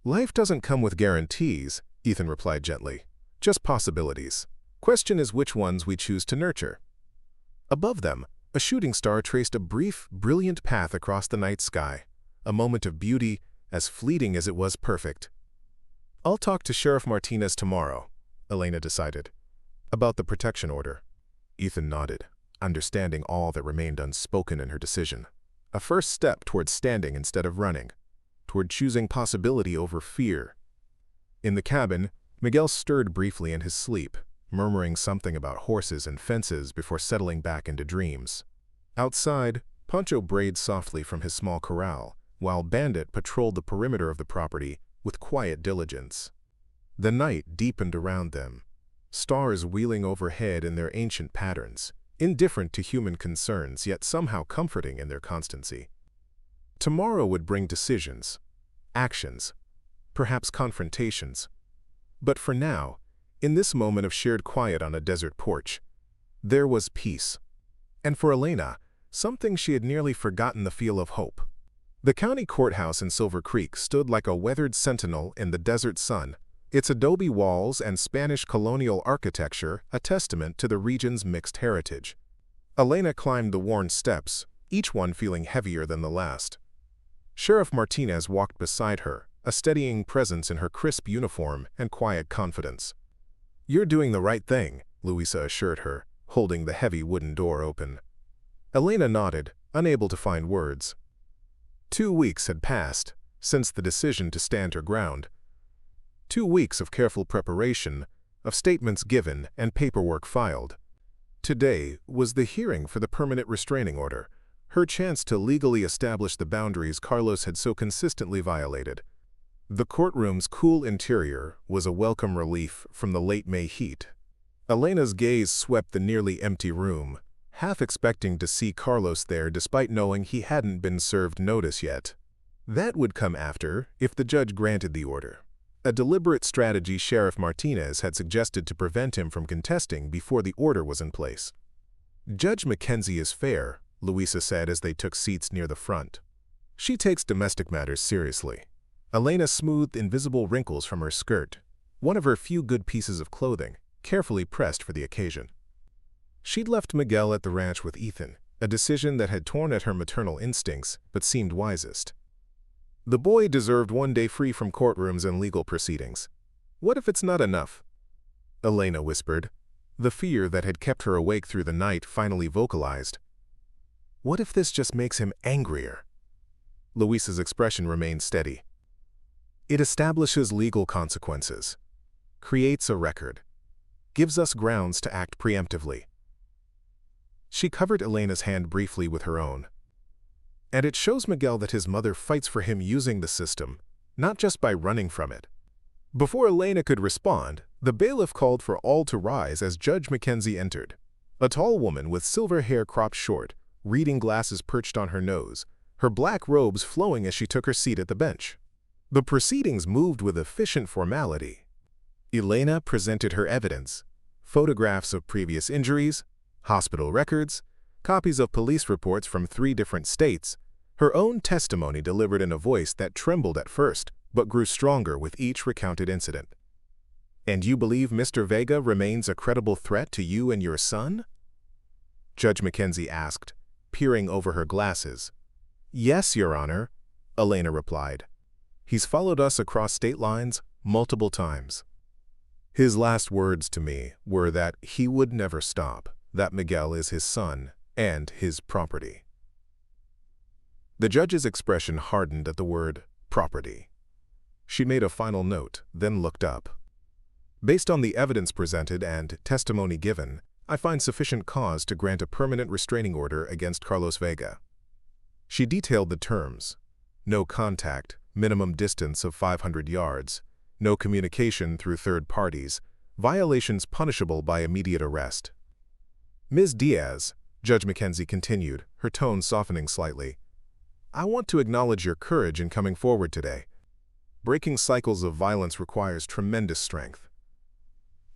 "Life doesn't come with guarantees," Ethan replied gently, "just possibilities. Question is which ones we choose to nurture." Above them, a shooting star traced a brief, brilliant path across the night sky, a moment of beauty as fleeting as it was perfect. "I'll talk to Sheriff Martinez tomorrow," Elena decided. "About the protection order." Ethan nodded, understanding all that remained unspoken in her decision. A first step toward standing instead of running, toward choosing possibility over fear. In the cabin, Miguel stirred briefly in his sleep, murmuring something about horses and fences before settling back into dreams. Outside, Pancho brayed softly from his small corral, while Bandit patrolled the perimeter of the property with quiet diligence. The night deepened around them, stars wheeling overhead in their ancient patterns, indifferent to human concerns yet somehow comforting in their constancy. Tomorrow would bring decisions, actions, perhaps confrontations. But for now, in this moment of shared quiet on a desert porch, there was peace. And for Elena, something she had nearly forgotten, the feel of hope. The county courthouse in Silver Creek stood like a weathered sentinel in the desert sun, its adobe walls and Spanish colonial architecture a testament to the region's mixed heritage. Elena climbed the worn steps, each one feeling heavier than the last. Sheriff Martinez walked beside her, a steadying presence in her crisp uniform and quiet confidence. "You're doing the right thing," Luisa assured her, holding the heavy wooden door open. Elena nodded, unable to find words. 2 weeks had passed since the decision to stand her ground. 2 weeks of careful preparation, of statements given and paperwork filed. Today was the hearing for the permanent restraining order, her chance to legally establish the boundaries Carlos had so consistently violated. The courtroom's cool interior was a welcome relief from the late May heat. Elena's gaze swept the nearly empty room, half expecting to see Carlos there despite knowing he hadn't been served notice yet. That would come after, if the judge granted the order. A deliberate strategy Sheriff Martinez had suggested to prevent him from contesting before the order was in place. "Judge Mackenzie is fair," Luisa said as they took seats near the front. "She takes domestic matters seriously." Elena smoothed invisible wrinkles from her skirt, one of her few good pieces of clothing, carefully pressed for the occasion. She'd left Miguel at the ranch with Ethan, a decision that had torn at her maternal instincts but seemed wisest. The boy deserved 1 day free from courtrooms and legal proceedings. What if it's not enough? Elena whispered, the fear that had kept her awake through the night finally vocalized. What if this just makes him angrier? Luisa's expression remained steady. It establishes legal consequences, creates a record, gives us grounds to act preemptively. She covered Elena's hand briefly with her own. And it shows Miguel that his mother fights for him using the system, not just by running from it. Before Elena could respond, the bailiff called for all to rise as Judge Mackenzie entered. A tall woman with silver hair cropped short, reading glasses perched on her nose, her black robes flowing as she took her seat at the bench. The proceedings moved with efficient formality. Elena presented her evidence, photographs of previous injuries, hospital records, copies of police reports from 3 different states, her own testimony delivered in a voice that trembled at first, but grew stronger with each recounted incident. "And you believe Mr. Vega remains a credible threat to you and your son?" Judge Mackenzie asked, peering over her glasses. "Yes, Your Honor," Elena replied. "He's followed us across state lines multiple times. His last words to me were that he would never stop, that Miguel is his son and his property." The judge's expression hardened at the word property. She made a final note, then looked up. "Based on the evidence presented and testimony given, I find sufficient cause to grant a permanent restraining order against Carlos Vega." She detailed the terms: no contact, minimum distance of 500 yards, no communication through third parties, violations punishable by immediate arrest. "Ms. Diaz," Judge Mackenzie continued, her tone softening slightly, "I want to acknowledge your courage in coming forward today. Breaking cycles of violence requires tremendous strength."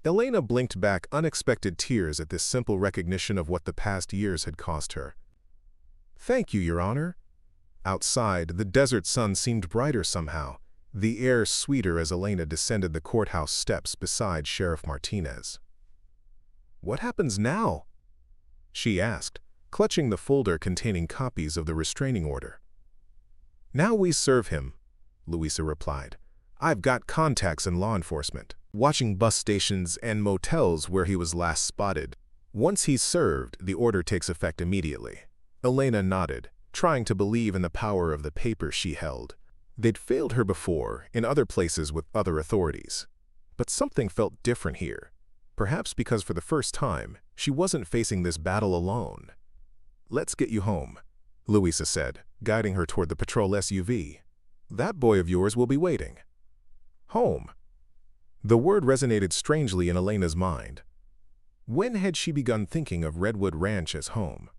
Elena blinked back unexpected tears at this simple recognition of what the past years had cost her. "Thank you, Your Honor." Outside, the desert sun seemed brighter somehow, the air sweeter as Elena descended the courthouse steps beside Sheriff Martinez. "What happens now?" she asked, clutching the folder containing copies of the restraining order. "Now we serve him," Luisa replied. "I've got contacts in law enforcement, watching bus stations and motels where he was last spotted. Once he's served, the order takes effect immediately." Elena nodded, trying to believe in the power of the paper she held. They'd failed her before, in other places with other authorities. But something felt different here. Perhaps because for the first time, she wasn't facing this battle alone. "Let's get you home," Luisa said, guiding her toward the patrol SUV. "That boy of yours will be waiting." Home. The word resonated strangely in Elena's mind. When had she begun thinking of Redwood Ranch as home?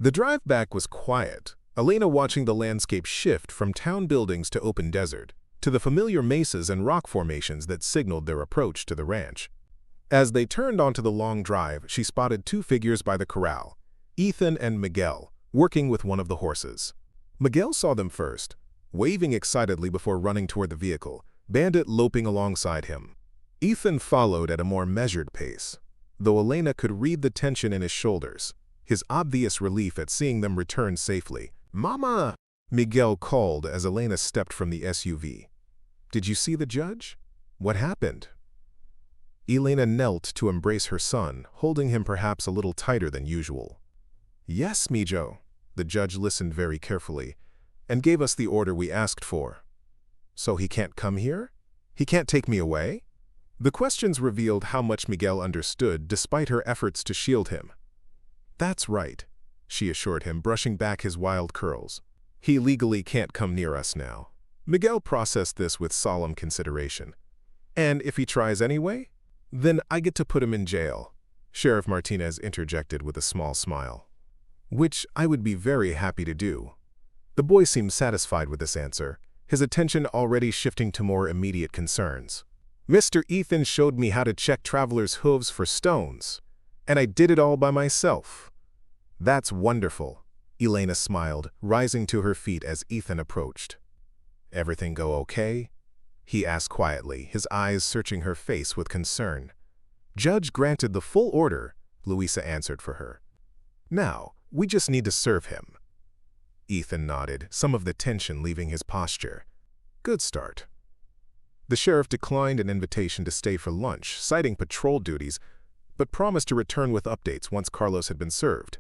The drive back was quiet, Elena watching the landscape shift from town buildings to open desert, to the familiar mesas and rock formations that signaled their approach to the ranch. As they turned onto the long drive, she spotted two figures by the corral, Ethan and Miguel, working with one of the horses. Miguel saw them first, waving excitedly before running toward the vehicle, Bandit loping alongside him. Ethan followed at a more measured pace, though Elena could read the tension in his shoulders, his obvious relief at seeing them return safely. "Mama!" Miguel called as Elena stepped from the SUV. "Did you see the judge? What happened?" Elena knelt to embrace her son, holding him perhaps a little tighter than usual. "Yes, Mijo." The judge listened very carefully, and gave us the order we asked for. "So he can't come here? He can't take me away?" The questions revealed how much Miguel understood despite her efforts to shield him. "That's right," she assured him, brushing back his wild curls. "He legally can't come near us now." Miguel processed this with solemn consideration. "And if he tries anyway? Then I get to put him in jail," Sheriff Martinez interjected with a small smile. "Which I would be very happy to do." The boy seemed satisfied with this answer, his attention already shifting to more immediate concerns. "Mr. Ethan showed me how to check travelers' hooves for stones, and I did it all by myself." "That's wonderful," Elena smiled, rising to her feet as Ethan approached. "Everything go okay?" he asked quietly, his eyes searching her face with concern. "Judge granted the full order," Luisa answered for her. "Now, we just need to serve him." Ethan nodded, some of the tension leaving his posture. "Good start." The sheriff declined an invitation to stay for lunch, citing patrol duties, but promised to return with updates once Carlos had been served.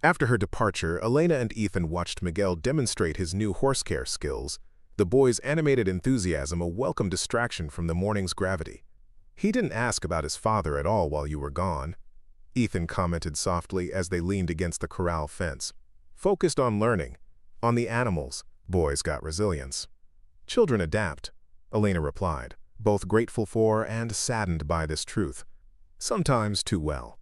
After her departure, Elena and Ethan watched Miguel demonstrate his new horse care skills, the boy's animated enthusiasm a welcome distraction from the morning's gravity. "He didn't ask about his father at all while you were gone," Ethan commented softly as they leaned against the corral fence. "Focused on learning, on the animals. Boys got resilience." "Children adapt," Elena replied, both grateful for and saddened by this truth. "Sometimes too well."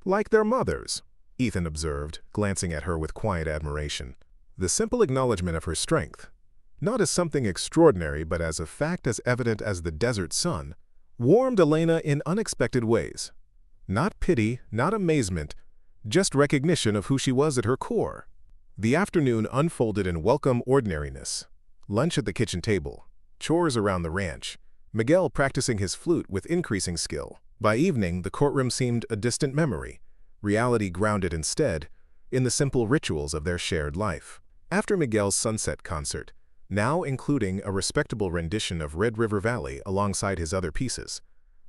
"Like their mothers," Ethan observed, glancing at her with quiet admiration. The simple acknowledgement of her strength, not as something extraordinary but as a fact as evident as the desert sun, warmed Elena in unexpected ways. Not pity, not amazement, just recognition of who she was at her core. The afternoon unfolded in welcome ordinariness. Lunch at the kitchen table, chores around the ranch, Miguel practicing his flute with increasing skill. By evening, the courtroom seemed a distant memory, reality grounded instead in the simple rituals of their shared life. After Miguel's sunset concert, now including a respectable rendition of Red River Valley alongside his other pieces,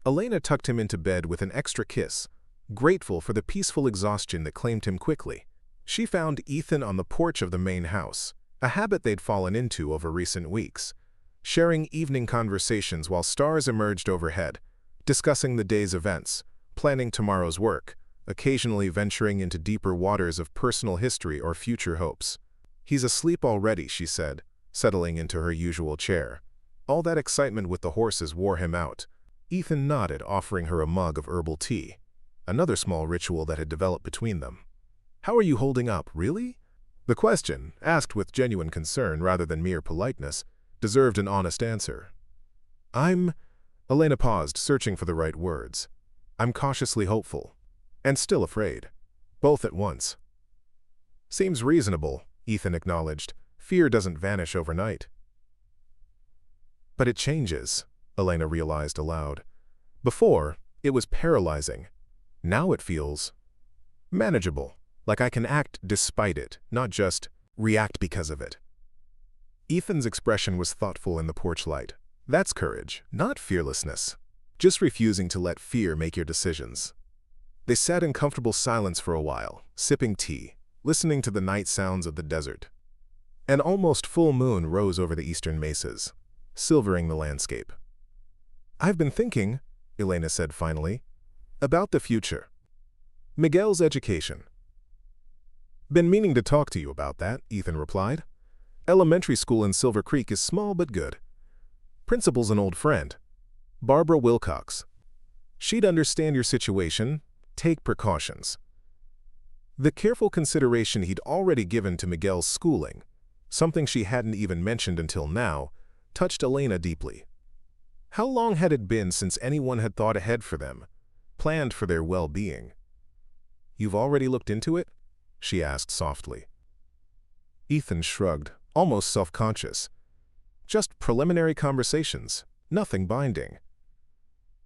Elena tucked him into bed with an extra kiss, grateful for the peaceful exhaustion that claimed him quickly. She found Ethan on the porch of the main house, a habit they'd fallen into over recent weeks, sharing evening conversations while stars emerged overhead, discussing the day's events, planning tomorrow's work, occasionally venturing into deeper waters of personal history or future hopes. "He's asleep already," she said, settling into her usual chair. All that excitement with the horses wore him out. Ethan nodded, offering her a mug of herbal tea, another small ritual that had developed between them. "How are you holding up, really?" The question, asked with genuine concern rather than mere politeness, deserved an honest answer. Elena paused, searching for the right words. "I'm cautiously hopeful. And still afraid. Both at once." "Seems reasonable," Ethan acknowledged. "Fear doesn't vanish overnight." "But it changes," Elena realized aloud. "Before, it was paralyzing. Now it feels manageable, like I can act despite it, not just react because of it." Ethan's expression was thoughtful in the porch light. "That's courage, not fearlessness. Just refusing to let fear make your decisions." They sat in comfortable silence for a while, sipping tea, listening to the night sounds of the desert. An almost full moon rose over the eastern mesas, silvering the landscape. "I've been thinking," Elena said finally, "about the future. Miguel's education." "Been meaning to talk to you about that," Ethan replied. "Elementary school in Silver Creek is small but good. Principal's an old friend, Barbara Wilcox. She'd understand your situation, take precautions." The careful consideration he'd already given to Miguel's schooling, something she hadn't even mentioned until now, touched Elena deeply. How long had it been since anyone had thought ahead for them, planned for their well-being? "You've already looked into it?" she asked softly. Ethan shrugged, almost self-conscious. "Just preliminary conversations, nothing binding."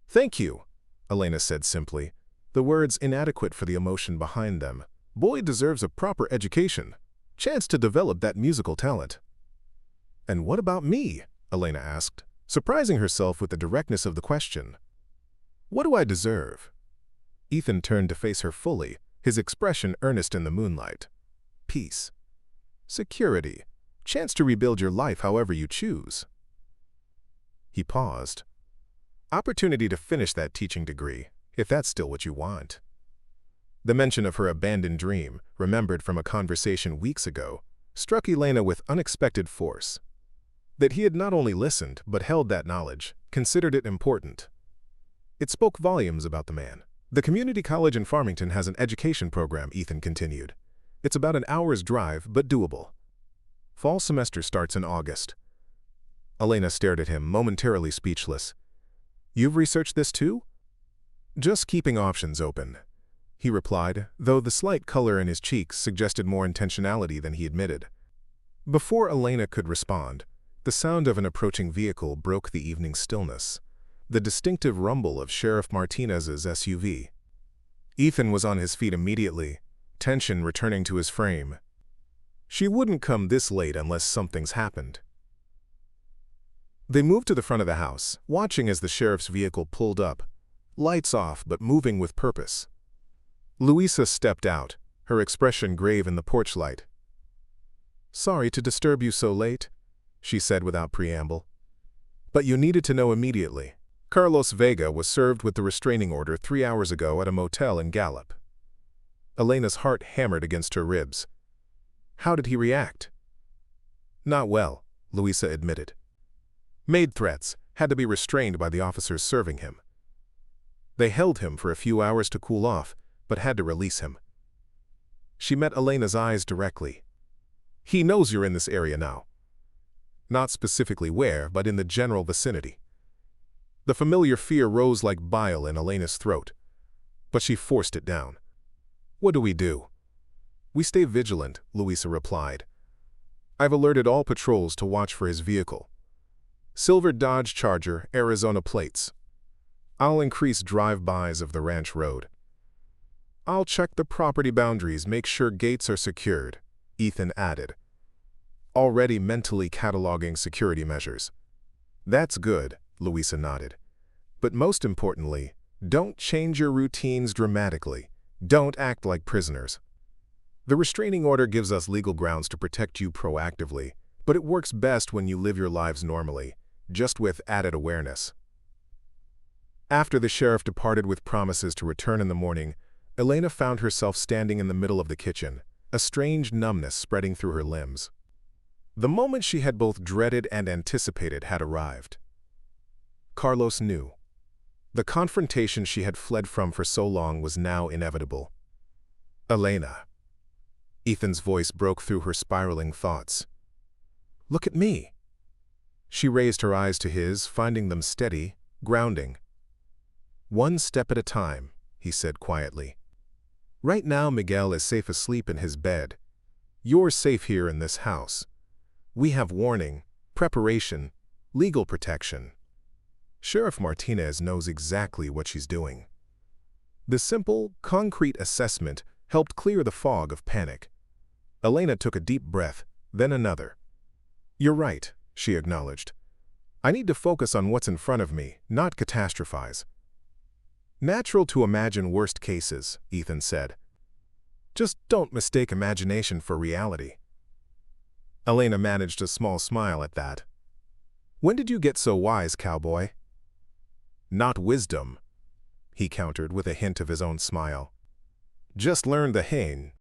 "Thank you," Elena said simply, the words inadequate for the emotion behind them. "Boy deserves a proper education, chance to develop that musical talent." "And what about me?" Elena asked, surprising herself with the directness of the question. "What do I deserve?" Ethan turned to face her fully, his expression earnest in the moonlight. "Peace. Security. Chance to rebuild your life however you choose." He paused. "Opportunity to finish that teaching degree, if that's still what you want." The mention of her abandoned dream, remembered from a conversation weeks ago, struck Elena with unexpected force. That he had not only listened, but held that knowledge, considered it important. It spoke volumes about the man. "The community college in Farmington has an education program," Ethan continued. "It's about an hour's drive, but doable. Fall semester starts in August." Elena stared at him, momentarily speechless. "You've researched this too?" "Just keeping options open," he replied, though the slight color in his cheeks suggested more intentionality than he admitted. Before Elena could respond, the sound of an approaching vehicle broke the evening stillness, the distinctive rumble of Sheriff Martinez's SUV. Ethan was on his feet immediately, tension returning to his frame. She wouldn't come this late unless something's happened. They moved to the front of the house, watching as the sheriff's vehicle pulled up, lights off but moving with purpose. Louisa stepped out, her expression grave in the porch light. "Sorry to disturb you so late," she said without preamble. "But you needed to know immediately. Carlos Vega was served with the restraining order 3 hours ago at a motel in Gallup." Elena's heart hammered against her ribs. "How did he react?" "Not well," Louisa admitted. "Made threats, had to be restrained by the officers serving him. They held him for a few hours to cool off, but had to release him." She met Elena's eyes directly. "He knows you're in this area now." Not specifically where, but in the general vicinity. The familiar fear rose like bile in Elena's throat, but she forced it down. "What do we do?" We stay vigilant, Louisa replied. I've alerted all patrols to watch for his vehicle. Silver Dodge Charger, Arizona plates. I'll increase drive-bys of the ranch road. I'll check the property boundaries, make sure gates are secured, Ethan added, already mentally cataloging security measures. That's good, Louisa nodded. But most importantly, don't change your routines dramatically. Don't act like prisoners. The restraining order gives us legal grounds to protect you proactively, but it works best when you live your lives normally, just with added awareness. After the sheriff departed with promises to return in the morning, Elena found herself standing in the middle of the kitchen, a strange numbness spreading through her limbs. The moment she had both dreaded and anticipated had arrived. Carlos knew. The confrontation she had fled from for so long was now inevitable. Elena. Ethan's voice broke through her spiraling thoughts. Look at me. She raised her eyes to his, finding them steady, grounding. One step at a time, he said quietly. Right now Miguel is safe asleep in his bed. You're safe here in this house. We have warning, preparation, legal protection. Sheriff Martinez knows exactly what she's doing. The simple, concrete assessment helped clear the fog of panic. Elena took a deep breath, then another. You're right, she acknowledged. I need to focus on what's in front of me, not catastrophize. Natural to imagine worst cases, Ethan said. Just don't mistake imagination for reality. Elena managed a small smile at that. When did you get so wise, cowboy? Not wisdom, he countered with a hint of his own smile. Just learned the hang.